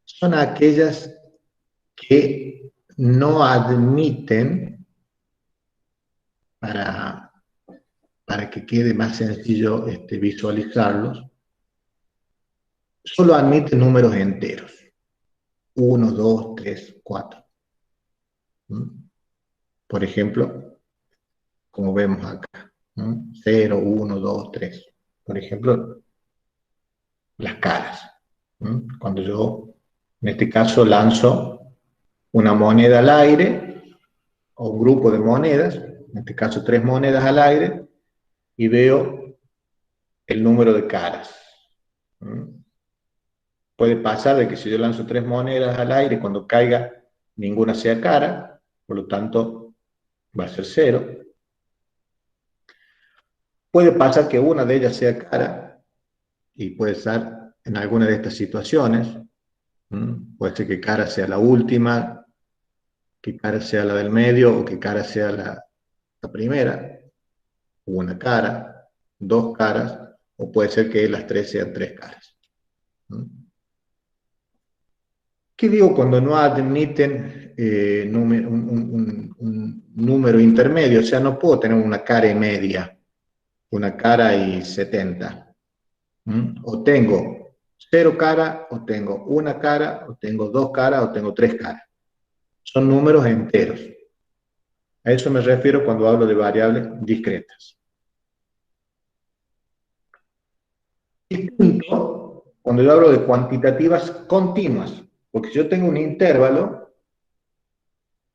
son aquellas que no admiten, para que quede más sencillo visualizarlos, solo admiten números enteros. 1, 2, 3, 4. Por ejemplo, como vemos acá, 0, 1, 2, 3. Por ejemplo, las caras. Cuando yo, en este caso, lanzo una moneda al aire, o un grupo de monedas, en este caso 3 monedas al aire, y veo el número de caras. Puede pasar de que si yo lanzo 3 monedas al aire, cuando caiga, ninguna sea cara, por lo tanto, va a ser 0. Puede pasar que una de ellas sea cara, y puede estar en alguna de estas situaciones. Puede ser que cara sea la última, que cara sea la del medio, o que cara sea la primera. Una cara, 2 caras, o puede ser que las 3 sean 3 caras. ¿Qué digo cuando no admiten un número intermedio? O sea, no puedo tener una cara y media, una cara y 70. O tengo 0 cara, o tengo 1 cara, o tengo 2 caras, o tengo 3 caras. Son números enteros. A eso me refiero cuando hablo de variables discretas. Distinto cuando yo hablo de cuantitativas continuas, porque si yo tengo un intervalo,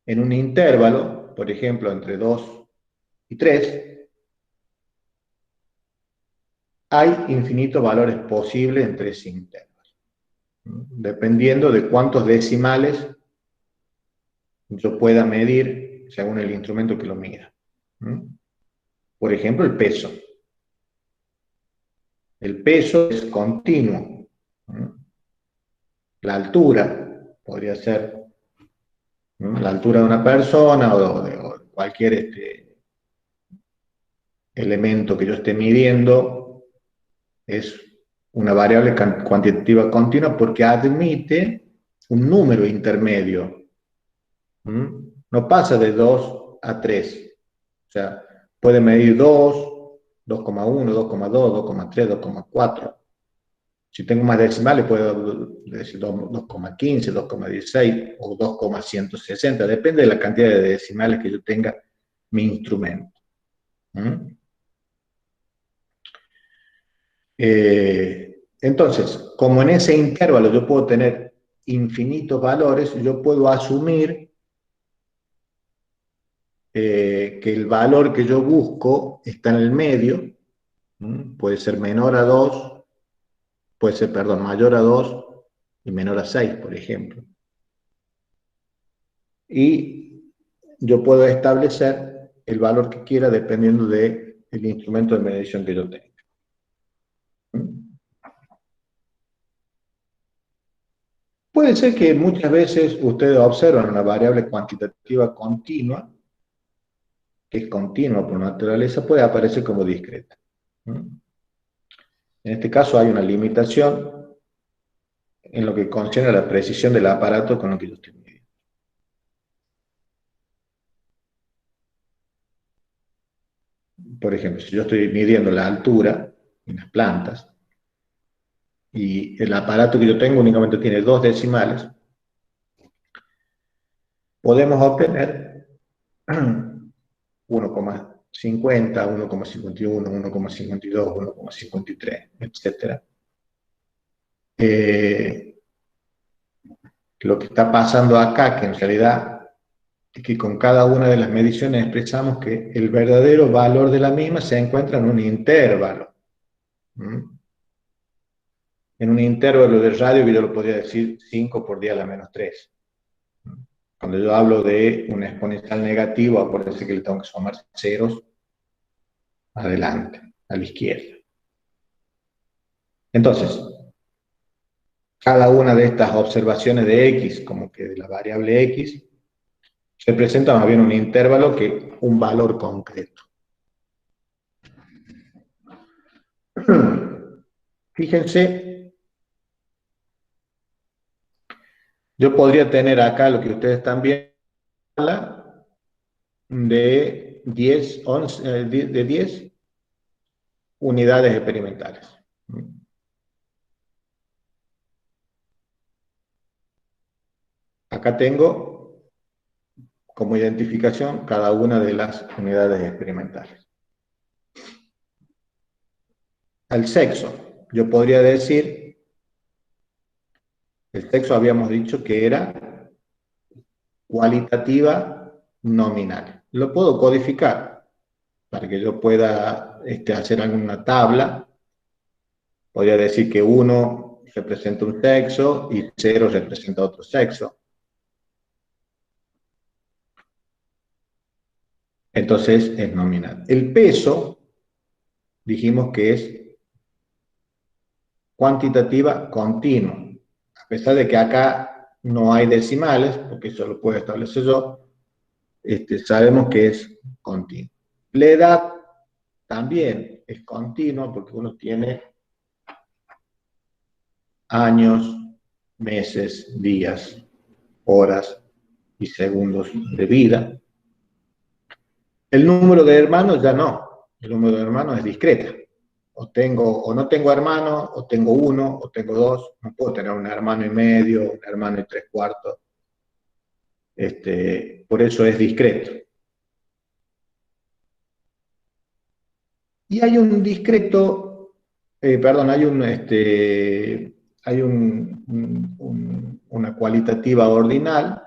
en un intervalo, por ejemplo, entre 2 y 3, hay infinitos valores posibles entre ese intervalo, dependiendo de cuántos decimales yo pueda medir según el instrumento que lo mida. Por ejemplo, el peso. El peso es continuo. La altura podría ser la altura de una persona o de cualquier elemento que yo esté midiendo. Es una variable cuantitativa continua porque admite un número intermedio. No pasa de 2 a 3. O sea, puede medir 2, 2,1, 2,2, 2,3, 2,4. Si tengo más decimales, puedo decir 2,15, 2,16 o 2,160. Depende de la cantidad de decimales que yo tenga mi instrumento. Entonces, como en ese intervalo yo puedo tener infinitos valores, yo puedo asumir que el valor que yo busco está en el medio. Puede ser menor a 2, puede ser, perdón, mayor a 2 y menor a 6, por ejemplo. Y yo puedo establecer el valor que quiera dependiendo del instrumento de medición que yo tenga. Puede ser que muchas veces ustedes observan una variable cuantitativa continua, que es continua por naturaleza, puede aparecer como discreta. En este caso hay una limitación en lo que concierne a la precisión del aparato con lo que yo estoy midiendo. Por ejemplo, si yo estoy midiendo la altura en las plantas y el aparato que yo tengo únicamente tiene 2 decimales, podemos obtener 1,50, 1,51, 1,52, 1,53, etc. Lo que está pasando acá, que en realidad que con cada una de las mediciones expresamos que el verdadero valor de la misma se encuentra en un intervalo. En un intervalo de radio que yo lo podría decir 5 por 10 a la menos 3. Cuando yo hablo de un exponencial negativo, acuérdense que le tengo que sumar ceros adelante, a la izquierda. Entonces, cada una de estas observaciones de x, como que de la variable x, representa más bien un intervalo que un valor concreto. Fíjense, yo podría tener acá lo que ustedes están viendo de 10, 11, de 10 unidades experimentales. Acá tengo como identificación cada una de las unidades experimentales. Al sexo, yo podría decir, el sexo habíamos dicho que era cualitativa nominal. Lo puedo codificar para que yo pueda hacer alguna tabla. Podría decir que 1 representa un sexo y 0 representa otro sexo. Entonces es nominal. El peso, dijimos que es cuantitativa continua. A pesar de que acá no hay decimales, porque eso lo puedo establecer yo, sabemos que es continua. La edad también es continua porque uno tiene años, meses, días, horas y segundos de vida. El número de hermanos ya no. El número de hermanos es discreta. O no tengo hermanos, o tengo 1, o tengo 2. No puedo tener un hermano y medio, un hermano y 3/4. Por eso es discreto. Y hay un discreto, hay una cualitativa ordinal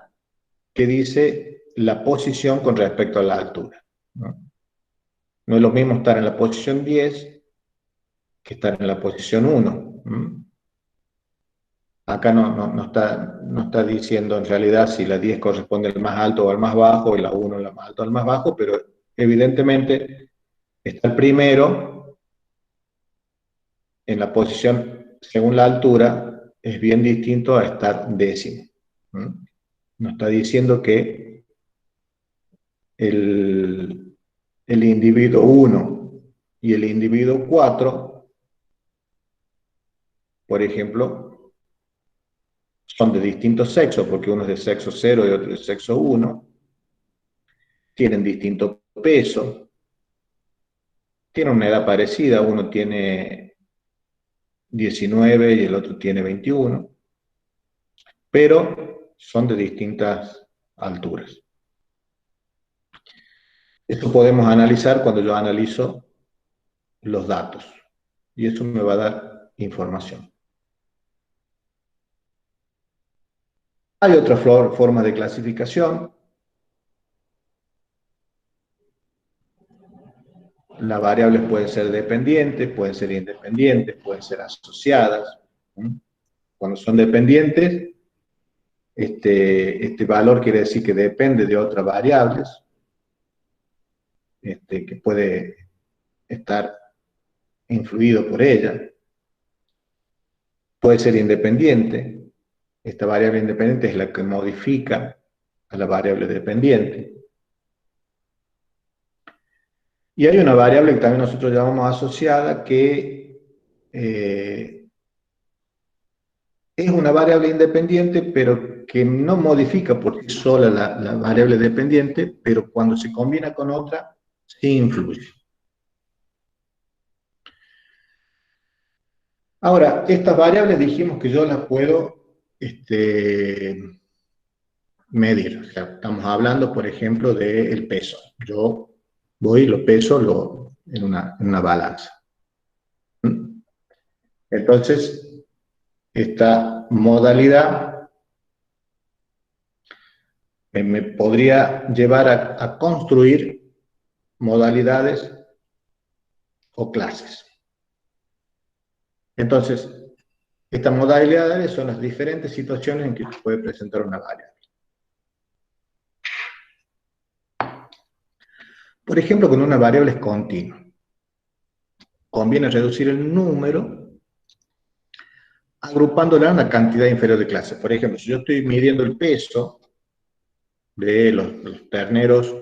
que dice la posición con respecto a la altura, ¿no? No es lo mismo estar en la posición 10 que estar en la posición 1. Acá no está diciendo en realidad si la 10 corresponde al más alto o al más bajo, y la 1 al más alto o al más bajo, pero evidentemente estar primero en la posición según la altura es bien distinto a estar décimo. No está diciendo que el individuo 1 y el individuo 4, por ejemplo, son de distintos sexos, porque uno es de sexo 0 y otro de sexo 1, tienen distinto peso, tienen una edad parecida, uno tiene 19 y el otro tiene 21, pero son de distintas alturas. Esto podemos analizar cuando yo analizo los datos, y eso me va a dar información. Hay otras formas de clasificación. Las variables pueden ser dependientes, pueden ser independientes, pueden ser asociadas. Cuando son dependientes, este valor quiere decir que depende de otras variables, que puede estar influido por ella. Puede ser independiente. Esta variable independiente es la que modifica a la variable dependiente. Y hay una variable que también nosotros llamamos asociada, que es una variable independiente, pero que no modifica por sí sola la variable dependiente, pero cuando se combina con otra, sí influye. Ahora, estas variables dijimos que yo las puedo medir. O sea, estamos hablando, por ejemplo, del peso. Yo voy y lo peso en una balanza. Entonces, esta modalidad me podría llevar a construir modalidades o clases. Entonces, estas modalidades son las diferentes situaciones en que se puede presentar una variable. Por ejemplo, cuando una variable es continua, conviene reducir el número agrupándola a una cantidad inferior de clases. Por ejemplo, si yo estoy midiendo el peso de los terneros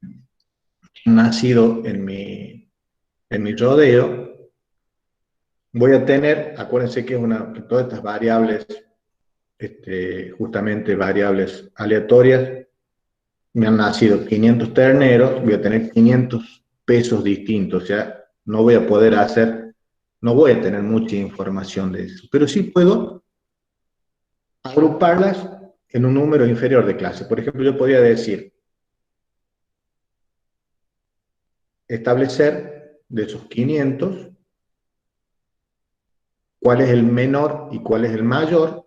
que han nacido en mi rodeo, voy a tener, acuérdense que todas estas variables, justamente variables aleatorias, me han nacido 500 terneros, voy a tener 500 pesos distintos, o sea, no voy a tener mucha información de eso, pero sí puedo agruparlas en un número inferior de clases. Por ejemplo, yo podría decir, establecer de esos 500, cuál es el menor y cuál es el mayor.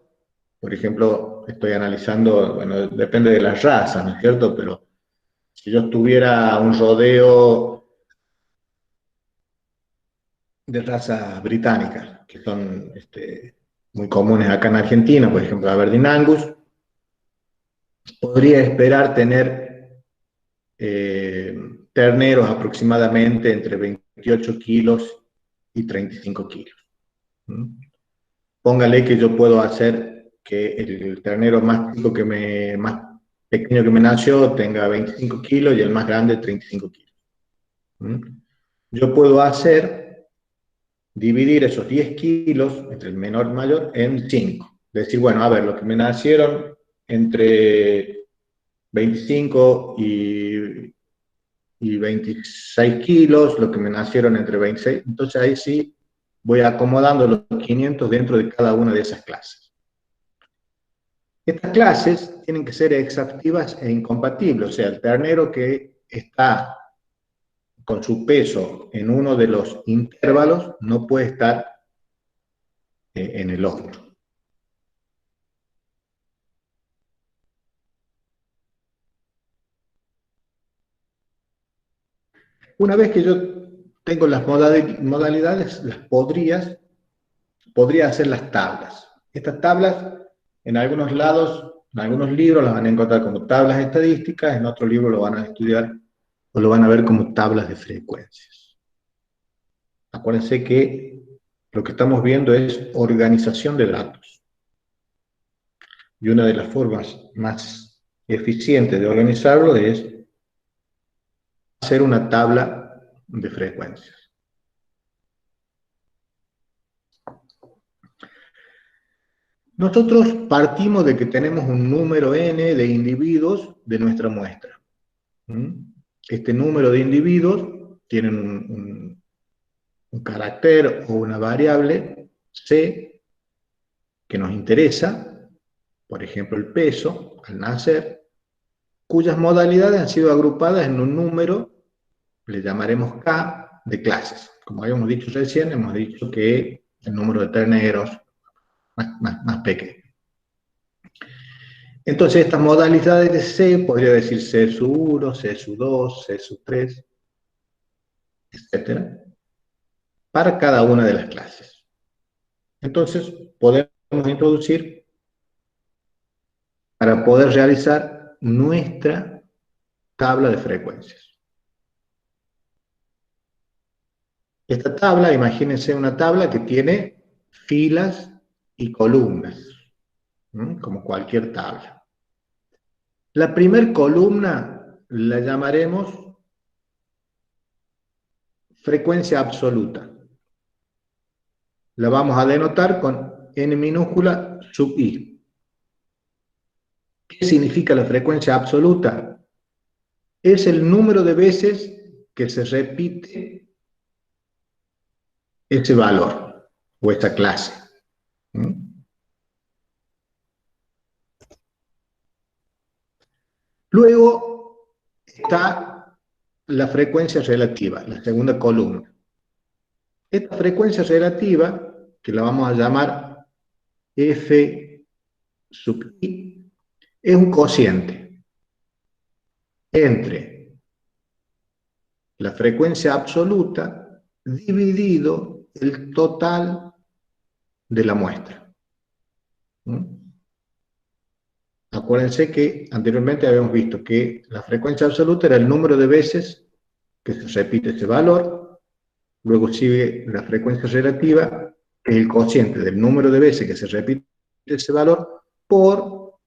Por ejemplo, estoy analizando, bueno, depende de la raza, ¿no es cierto? Pero si yo tuviera un rodeo de raza británica, que son muy comunes acá en Argentina, por ejemplo, Aberdeen Angus, podría esperar tener terneros aproximadamente entre 28 kilos y 35 kilos. Póngale que yo puedo hacer que el ternero más pequeño que me nació tenga 25 kilos y el más grande 35 kilos. Yo puedo dividir esos 10 kilos entre el menor y el mayor en 5. Decir, bueno, a ver, los que me nacieron entre 25 y 26 kilos, los que me nacieron entre 26, entonces ahí sí voy acomodando los 500 dentro de cada una de esas clases. Estas clases tienen que ser exhaustivas e incompatibles, o sea, el ternero que está con su peso en uno de los intervalos no puede estar en el otro. Una vez que yo tengo las modalidades, podría hacer las tablas. Estas tablas, en algunos lados, en algunos libros las van a encontrar como tablas estadísticas, en otros libros lo van a estudiar o lo van a ver como tablas de frecuencias. Acuérdense que lo que estamos viendo es organización de datos. Y una de las formas más eficientes de organizarlo es hacer una tabla de frecuencias. Nosotros partimos de que tenemos un número n de individuos de nuestra muestra. Este número de individuos tienen un carácter o una variable c que nos interesa, por ejemplo el peso al nacer, cuyas modalidades han sido agrupadas en un número, le llamaremos k, de clases. Como habíamos dicho recién, hemos dicho que el número de terneros más pequeño. Entonces, estas modalidades de C, podría decir C1, C2, C3, etc., para cada una de las clases. Entonces, podemos introducir, para poder realizar nuestra tabla de frecuencias. Esta tabla, imagínense una tabla que tiene filas y columnas, como cualquier tabla. La primera columna la llamaremos frecuencia absoluta. La vamos a denotar con n minúscula sub i. ¿Qué significa la frecuencia absoluta? Es el número de veces que se repite ese valor o esta clase. Luego está la frecuencia relativa, la segunda columna. Esta frecuencia relativa, que la vamos a llamar f sub i, es un cociente. entre la frecuencia absoluta dividido el total de la muestra. Acuérdense que anteriormente habíamos visto que la frecuencia absoluta era el número de veces que se repite ese valor, luego sigue la frecuencia relativa, que es el cociente del número de veces que se repite ese valor por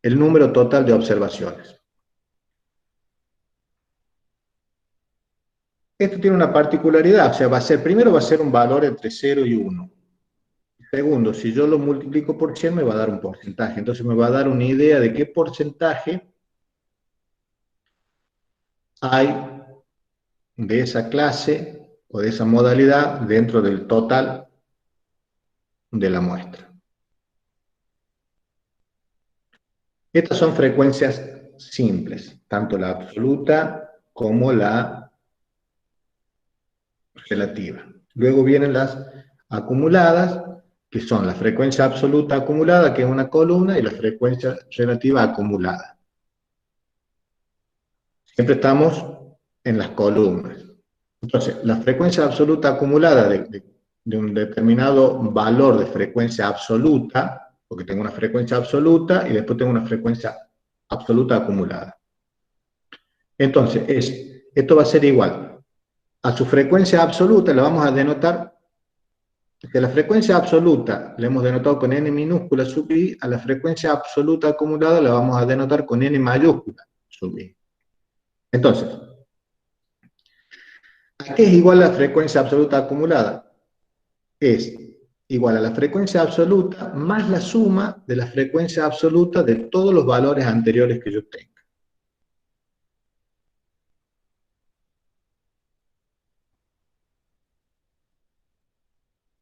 el número total de observaciones. Esto tiene una particularidad, o sea, primero va a ser un valor entre 0 y 1. Segundo, si yo lo multiplico por 100 me va a dar un porcentaje, entonces me va a dar una idea de qué porcentaje hay de esa clase o de esa modalidad dentro del total de la muestra. Estas son frecuencias simples, tanto la absoluta como la relativa. Luego vienen las acumuladas, que son la frecuencia absoluta acumulada, que es una columna, y la frecuencia relativa acumulada. Siempre estamos en las columnas. Entonces, la frecuencia absoluta acumulada de un determinado valor de frecuencia absoluta, porque tengo una frecuencia absoluta y después tengo una frecuencia absoluta acumulada. Entonces, esto va a ser igual. A su frecuencia absoluta la vamos a denotar, que la frecuencia absoluta la hemos denotado con n minúscula sub i, a la frecuencia absoluta acumulada la vamos a denotar con n mayúscula sub i. Entonces, ¿a qué es igual la frecuencia absoluta acumulada? Es igual a la frecuencia absoluta más la suma de la frecuencia absoluta de todos los valores anteriores que yo tenga.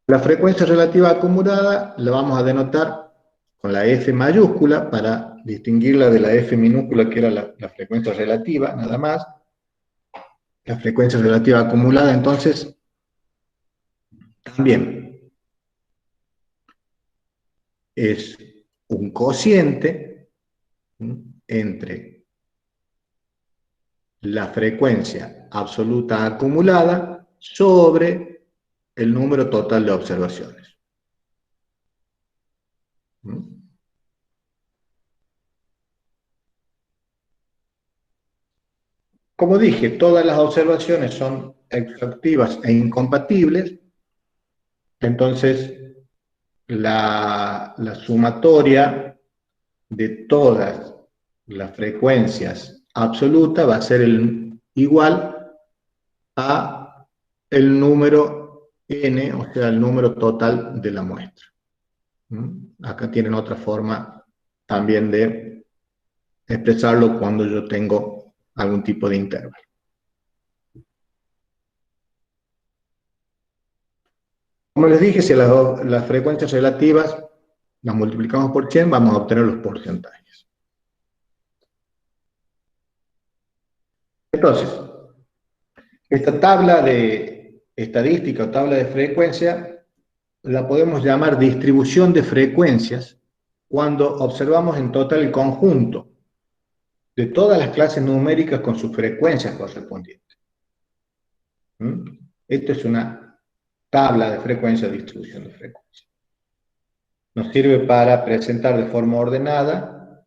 La frecuencia relativa acumulada la vamos a denotar con la F mayúscula para distinguirla de la F minúscula, que era la frecuencia relativa, nada más. La frecuencia relativa acumulada, entonces, también es un cociente entre la frecuencia absoluta acumulada sobre el número total de observaciones. Como dije, todas las observaciones son exhaustivas e incompatibles, entonces la sumatoria de todas las frecuencias absolutas va a ser igual a el número n, o sea, el número total de la muestra. Acá tienen otra forma también de expresarlo cuando yo tengo algún tipo de intervalo. Como les dije, si las frecuencias relativas las multiplicamos por 100, vamos a obtener los porcentajes. Entonces, esta tabla de estadística o tabla de frecuencia la podemos llamar distribución de frecuencias cuando observamos en total el conjunto de todas las clases numéricas con sus frecuencias correspondientes. Esto es una tabla de frecuencia, distribución de frecuencia. Nos sirve para presentar de forma ordenada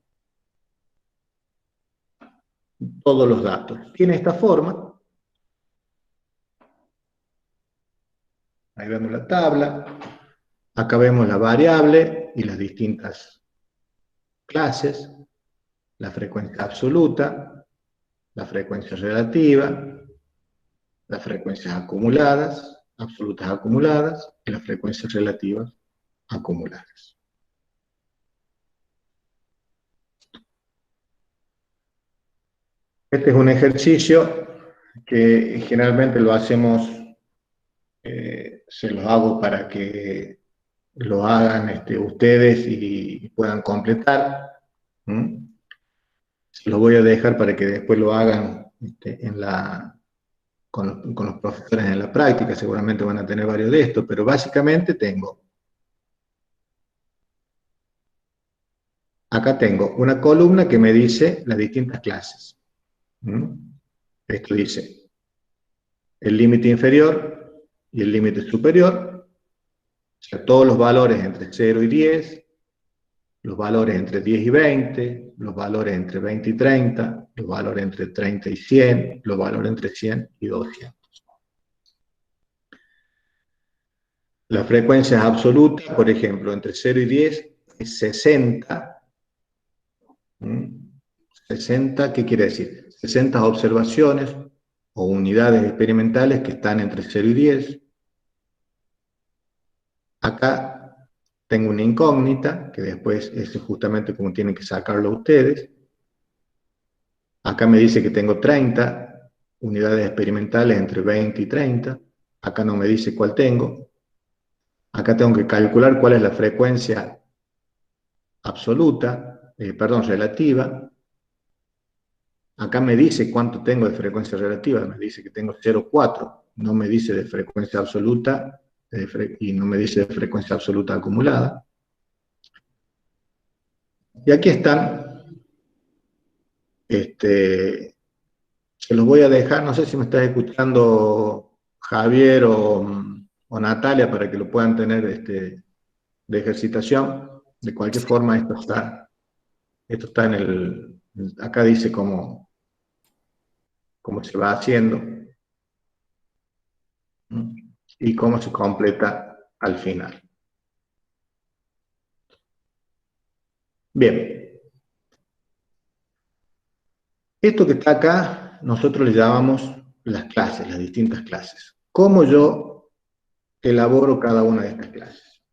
todos los datos. Tiene esta forma. Ahí vemos la tabla. Acá vemos la variable y las distintas clases. La frecuencia absoluta, la frecuencia relativa, las frecuencias acumuladas, absolutas acumuladas, y las frecuencias relativas acumuladas. Este es un ejercicio que generalmente lo hacemos, se los hago para que lo hagan ustedes y puedan completar. Se los voy a dejar para que después lo hagan con los profesores en la práctica. Seguramente van a tener varios de estos, pero básicamente acá tengo una columna que me dice las distintas clases. Esto dice el límite inferior y el límite superior, o sea, todos los valores entre 0 y 10, los valores entre 10 y 20, los valores entre 20 y 30, los valores entre 30 y 100, los valores entre 100 y 200. La frecuencia absoluta, por ejemplo, entre 0 y 10 es 60. 60, ¿qué quiere decir? 60 observaciones o unidades experimentales que están entre 0 y 10. Acá tengo una incógnita, que después es justamente como tienen que sacarlo ustedes. Acá me dice que tengo 30 unidades experimentales entre 20 y 30. Acá no me dice cuál tengo. Acá tengo que calcular cuál es la frecuencia absoluta, relativa. Acá me dice cuánto tengo de frecuencia relativa, me dice que tengo 0,4. No me dice de frecuencia absoluta y no me dice de frecuencia absoluta acumulada. Y aquí están, se los voy a dejar, no sé si me estás escuchando Javier o Natalia para que lo puedan tener de ejercitación. De cualquier forma, esto está acá dice cómo se va haciendo y cómo se completa al final. Bien. Esto que está acá, nosotros le llamamos las clases, las distintas clases. ¿Cómo yo elaboro cada una de estas clases?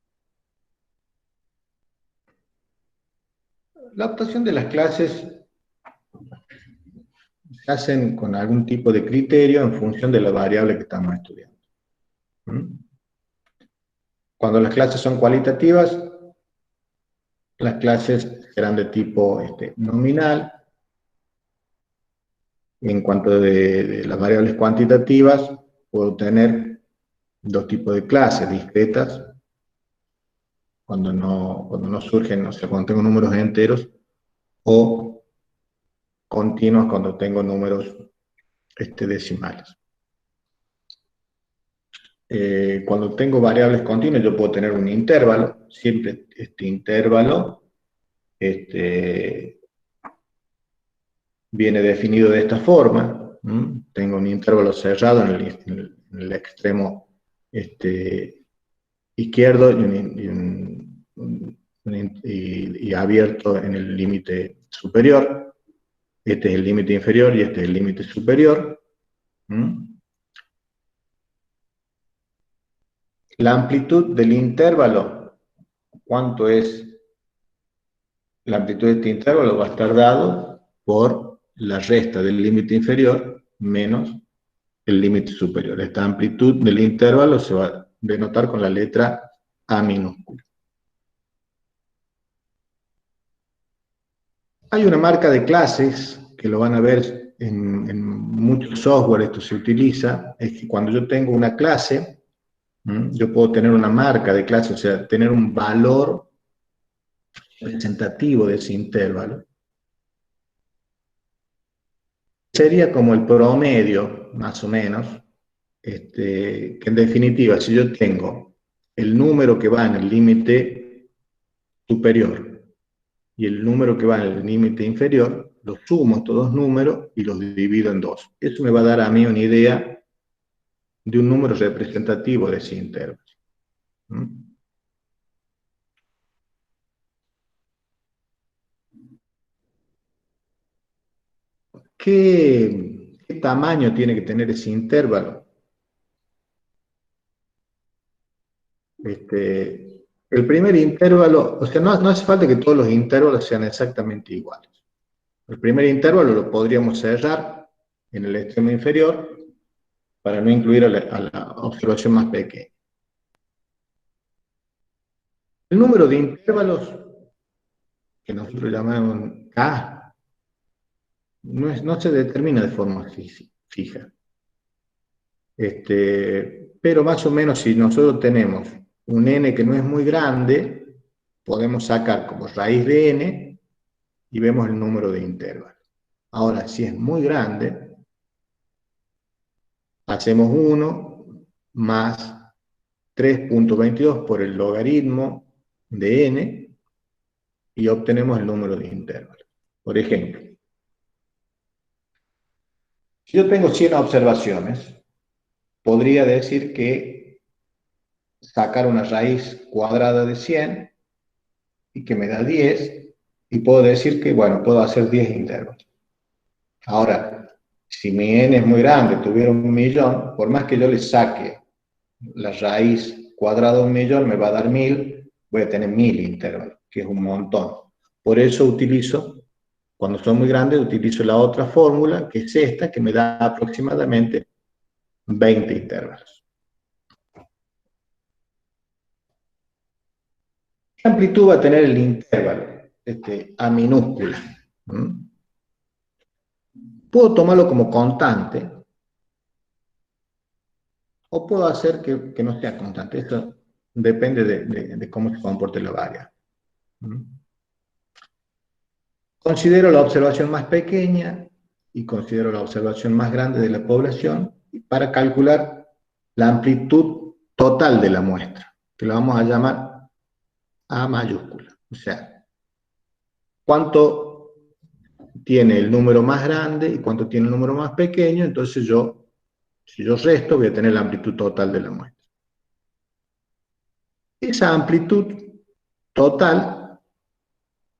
La adaptación de las clases se hacen con algún tipo de criterio en función de la variable que estamos estudiando. Cuando las clases son cualitativas, las clases serán de tipo nominal. En cuanto de las variables cuantitativas, puedo tener dos tipos de clases: discretas, cuando no surgen, o sea, cuando tengo números enteros, o continuas cuando tengo números decimales. Cuando tengo variables continuas, yo puedo tener un intervalo. Siempre este intervalo viene definido de esta forma. Tengo un intervalo cerrado en el extremo izquierdo y abierto en el límite superior. Este es el límite inferior y este es el límite superior. La amplitud del intervalo, ¿cuánto es? La amplitud de este intervalo va a estar dado por la resta del límite inferior menos el límite superior. Esta amplitud del intervalo se va a denotar con la letra A minúscula. Hay una marca de clases, que lo van a ver en muchos software, esto se utiliza, es que cuando yo tengo una clase, yo puedo tener una marca de clase, o sea, tener un valor representativo de ese intervalo. Sería como el promedio, más o menos, que en definitiva, si yo tengo el número que va en el límite superior y el número que va en el límite inferior, los sumo estos dos números y los divido en dos. Eso me va a dar a mí una idea de un número representativo de ese intervalo. ¿Qué tamaño tiene que tener ese intervalo? El primer intervalo, o sea, no hace falta que todos los intervalos sean exactamente iguales. El primer intervalo lo podríamos cerrar en el extremo inferior para no incluir a la observación más pequeña. El número de intervalos, que nosotros llamamos K, no se determina de forma fija. Pero más o menos si nosotros tenemos un n que no es muy grande, podemos sacar como raíz de n y vemos el número de intervalos. Ahora, si es muy grande, hacemos 1 más 3.22 por el logaritmo de n y obtenemos el número de intervalos. Por ejemplo, si yo tengo 100 observaciones, podría decir que sacar una raíz cuadrada de 100 y que me da 10, y puedo decir que, bueno, puedo hacer 10 intervalos. Ahora, si mi n es muy grande, tuviera 1.000.000, por más que yo le saque la raíz cuadrada de 1.000.000, me va a dar 1000, voy a tener 1000 intervalos, que es un montón. Por eso utilizo, cuando son muy grandes, utilizo la otra fórmula, que es esta, que me da aproximadamente 20 intervalos. ¿Qué amplitud va a tener el intervalo? A minúscula. Puedo tomarlo como constante, o puedo hacer que no sea constante. Esto depende de cómo se comporte la variable. Considero la observación más pequeña y considero la observación más grande de la población para calcular la amplitud total de la muestra, que la vamos a llamar A mayúscula. O sea, cuánto tiene el número más grande y cuánto tiene el número más pequeño. Entonces si yo resto, voy a tener la amplitud total de la muestra. Esa amplitud total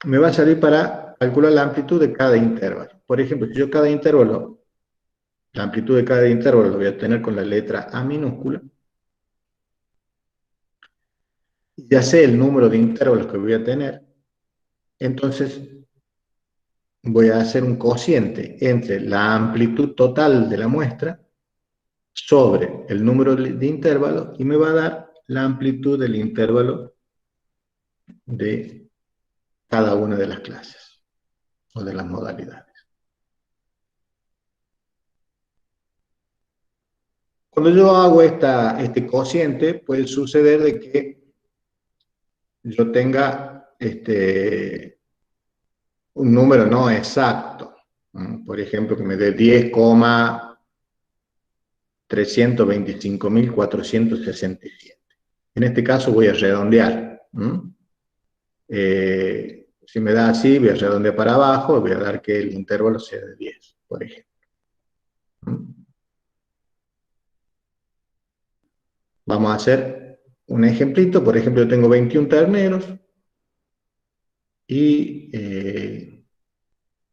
me va a servir para calcular la amplitud de cada intervalo. Por ejemplo, si yo cada intervalo, la amplitud de cada intervalo lo voy a tener con la letra A minúscula, y ya sé el número de intervalos que voy a tener, entonces voy a hacer un cociente entre la amplitud total de la muestra sobre el número de intervalos y me va a dar la amplitud del intervalo de cada una de las clases o de las modalidades. Cuando yo hago este cociente, puede suceder de que yo tenga un número no exacto. Por ejemplo, que me dé 10,325.467. En este caso voy a redondear. Si me da así, voy a redondear para abajo, voy a dar que el intervalo sea de 10, por ejemplo. Vamos a hacer un ejemplito. Por ejemplo, yo tengo 21 terneros y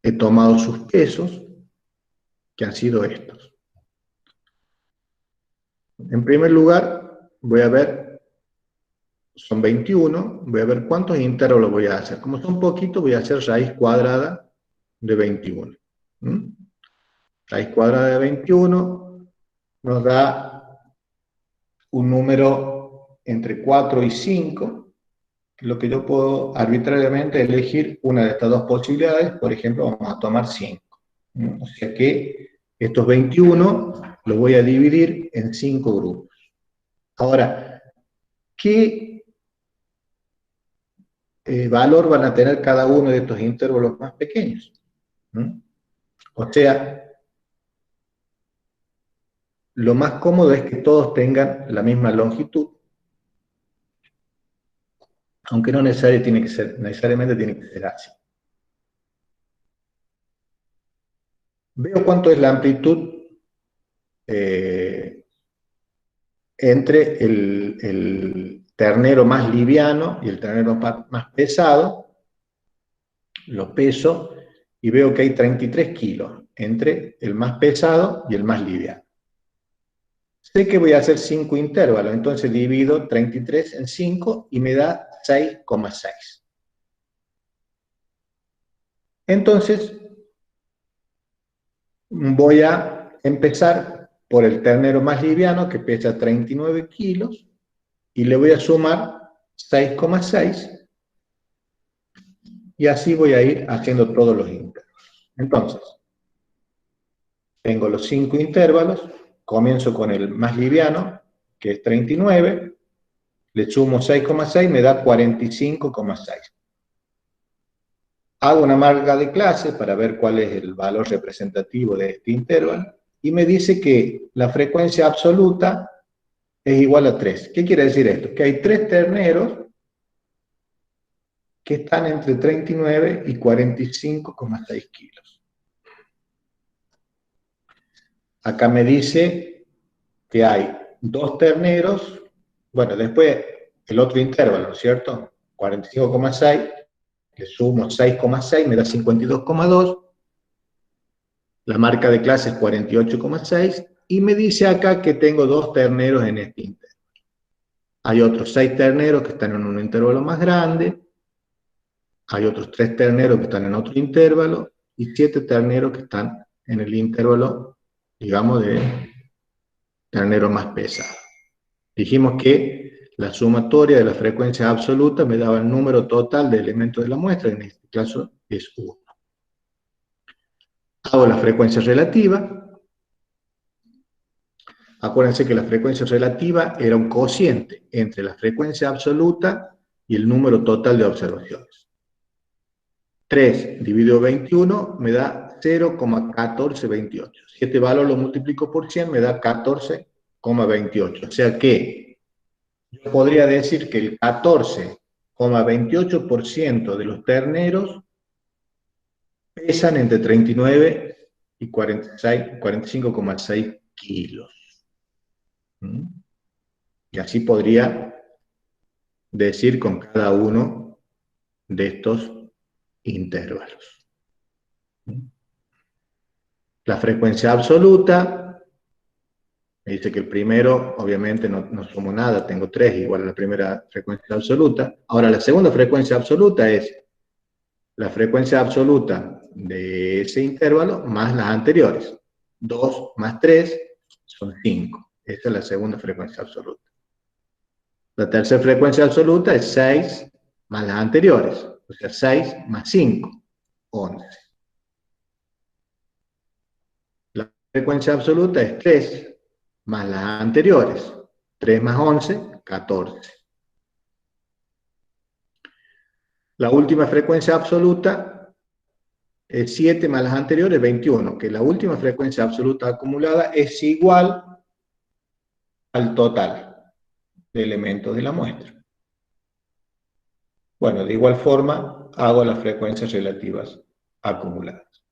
he tomado sus pesos, que han sido estos. En primer lugar, voy a ver, son 21, voy a ver cuántos intervalos voy a hacer. Como son poquitos, voy a hacer raíz cuadrada de 21. Raíz cuadrada de 21 nos da un número entre 4 y 5, lo que yo puedo arbitrariamente elegir una de estas dos posibilidades. Por ejemplo, vamos a tomar 5. O sea que estos 21 los voy a dividir en 5 grupos. Ahora, ¿qué valor van a tener cada uno de estos intervalos más pequeños? O sea, lo más cómodo es que todos tengan la misma longitud, aunque no necesariamente tiene que ser así. Veo cuánto es la amplitud entre el ternero más liviano y el ternero más pesado. Lo peso y veo que hay 33 kilos entre el más pesado y el más liviano. Sé que voy a hacer 5 intervalos, entonces divido 33 en 5 y me da 6,6. Entonces, voy a empezar por el ternero más liviano, que pesa 39 kilos, y le voy a sumar 6,6, y así voy a ir haciendo todos los intervalos. Entonces, tengo los 5 intervalos, comienzo con el más liviano, que es 39, le sumo 6,6, me da 45,6. Hago una marca de clase para ver cuál es el valor representativo de este intervalo y me dice que la frecuencia absoluta es igual a 3. ¿Qué quiere decir esto? Que hay 3 terneros que están entre 39 y 45,6 kilos. Acá me dice que hay 2 terneros, bueno, después el otro intervalo, ¿no es cierto? 45,6, le sumo 6,6, me da 52,2. La marca de clase es 48,6 y me dice acá que tengo 2 terneros en este intervalo. Hay otros 6 terneros que están en un intervalo más grande, hay otros 3 terneros que están en otro intervalo y 7 terneros que están en el intervalo, digamos, de ternero más pesado. Dijimos que la sumatoria de la frecuencia absoluta me daba el número total de elementos de la muestra, en este caso es 1. Hago la frecuencia relativa. Acuérdense que la frecuencia relativa era un cociente entre la frecuencia absoluta y el número total de observaciones. 3 dividido 21 me da 0,1428. Si este valor lo multiplico por 100 me da 14,28. O sea que yo podría decir que el 14,28% de los terneros pesan entre 39 y 45,6 kilos. Y así podría decir con cada uno de estos intervalos. La frecuencia absoluta, me dice que el primero, obviamente no sumo nada, tengo 3 igual a la primera frecuencia absoluta. Ahora la segunda frecuencia absoluta es la frecuencia absoluta de ese intervalo más las anteriores. 2 más 3 son 5. Esta es la segunda frecuencia absoluta. La tercera frecuencia absoluta es 6 más las anteriores. O sea, 6 más 5, 11. La frecuencia absoluta es 3 más las anteriores. 3 más 11, 14. La última frecuencia absoluta es 7 más las anteriores, 21, que la última frecuencia absoluta acumulada es igual al total de elementos de la muestra. Bueno, de igual forma hago las frecuencias relativas acumuladas.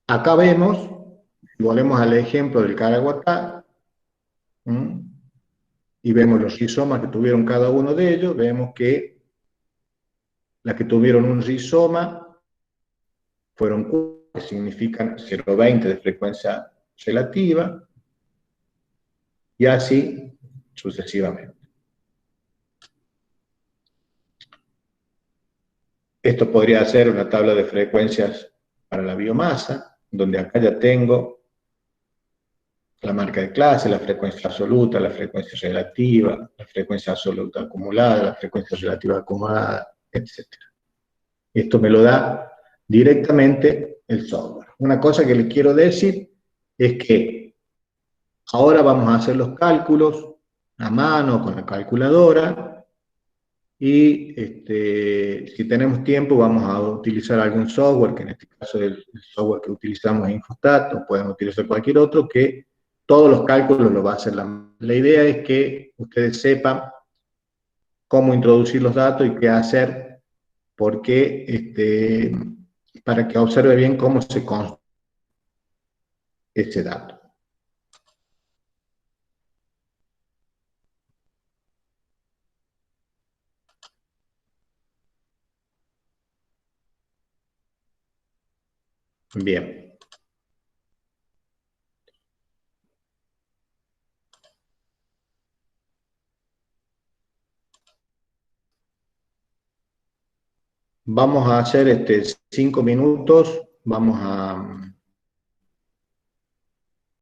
Acá vemos, volvemos al ejemplo del caraguatá, y vemos los rizomas que tuvieron cada uno de ellos. Vemos que las que tuvieron un rizoma fueron 4, que significan 0,20 de frecuencia relativa, y así sucesivamente. Esto podría ser una tabla de frecuencias para la biomasa, donde acá ya tengo la marca de clase, la frecuencia absoluta, la frecuencia relativa, la frecuencia absoluta acumulada, la frecuencia relativa acumulada, etc. Esto me lo da directamente el software. Una cosa que les quiero decir es que ahora vamos a hacer los cálculos a mano con la calculadora y si tenemos tiempo vamos a utilizar algún software, que en este caso el software que utilizamos es Infostat, o pueden utilizar cualquier otro, que todos los cálculos los va a hacer la idea es que ustedes sepan cómo introducir los datos y qué hacer, porque para que observe bien cómo se construye ese dato. Bien. Vamos a hacer 5 minutos, vamos a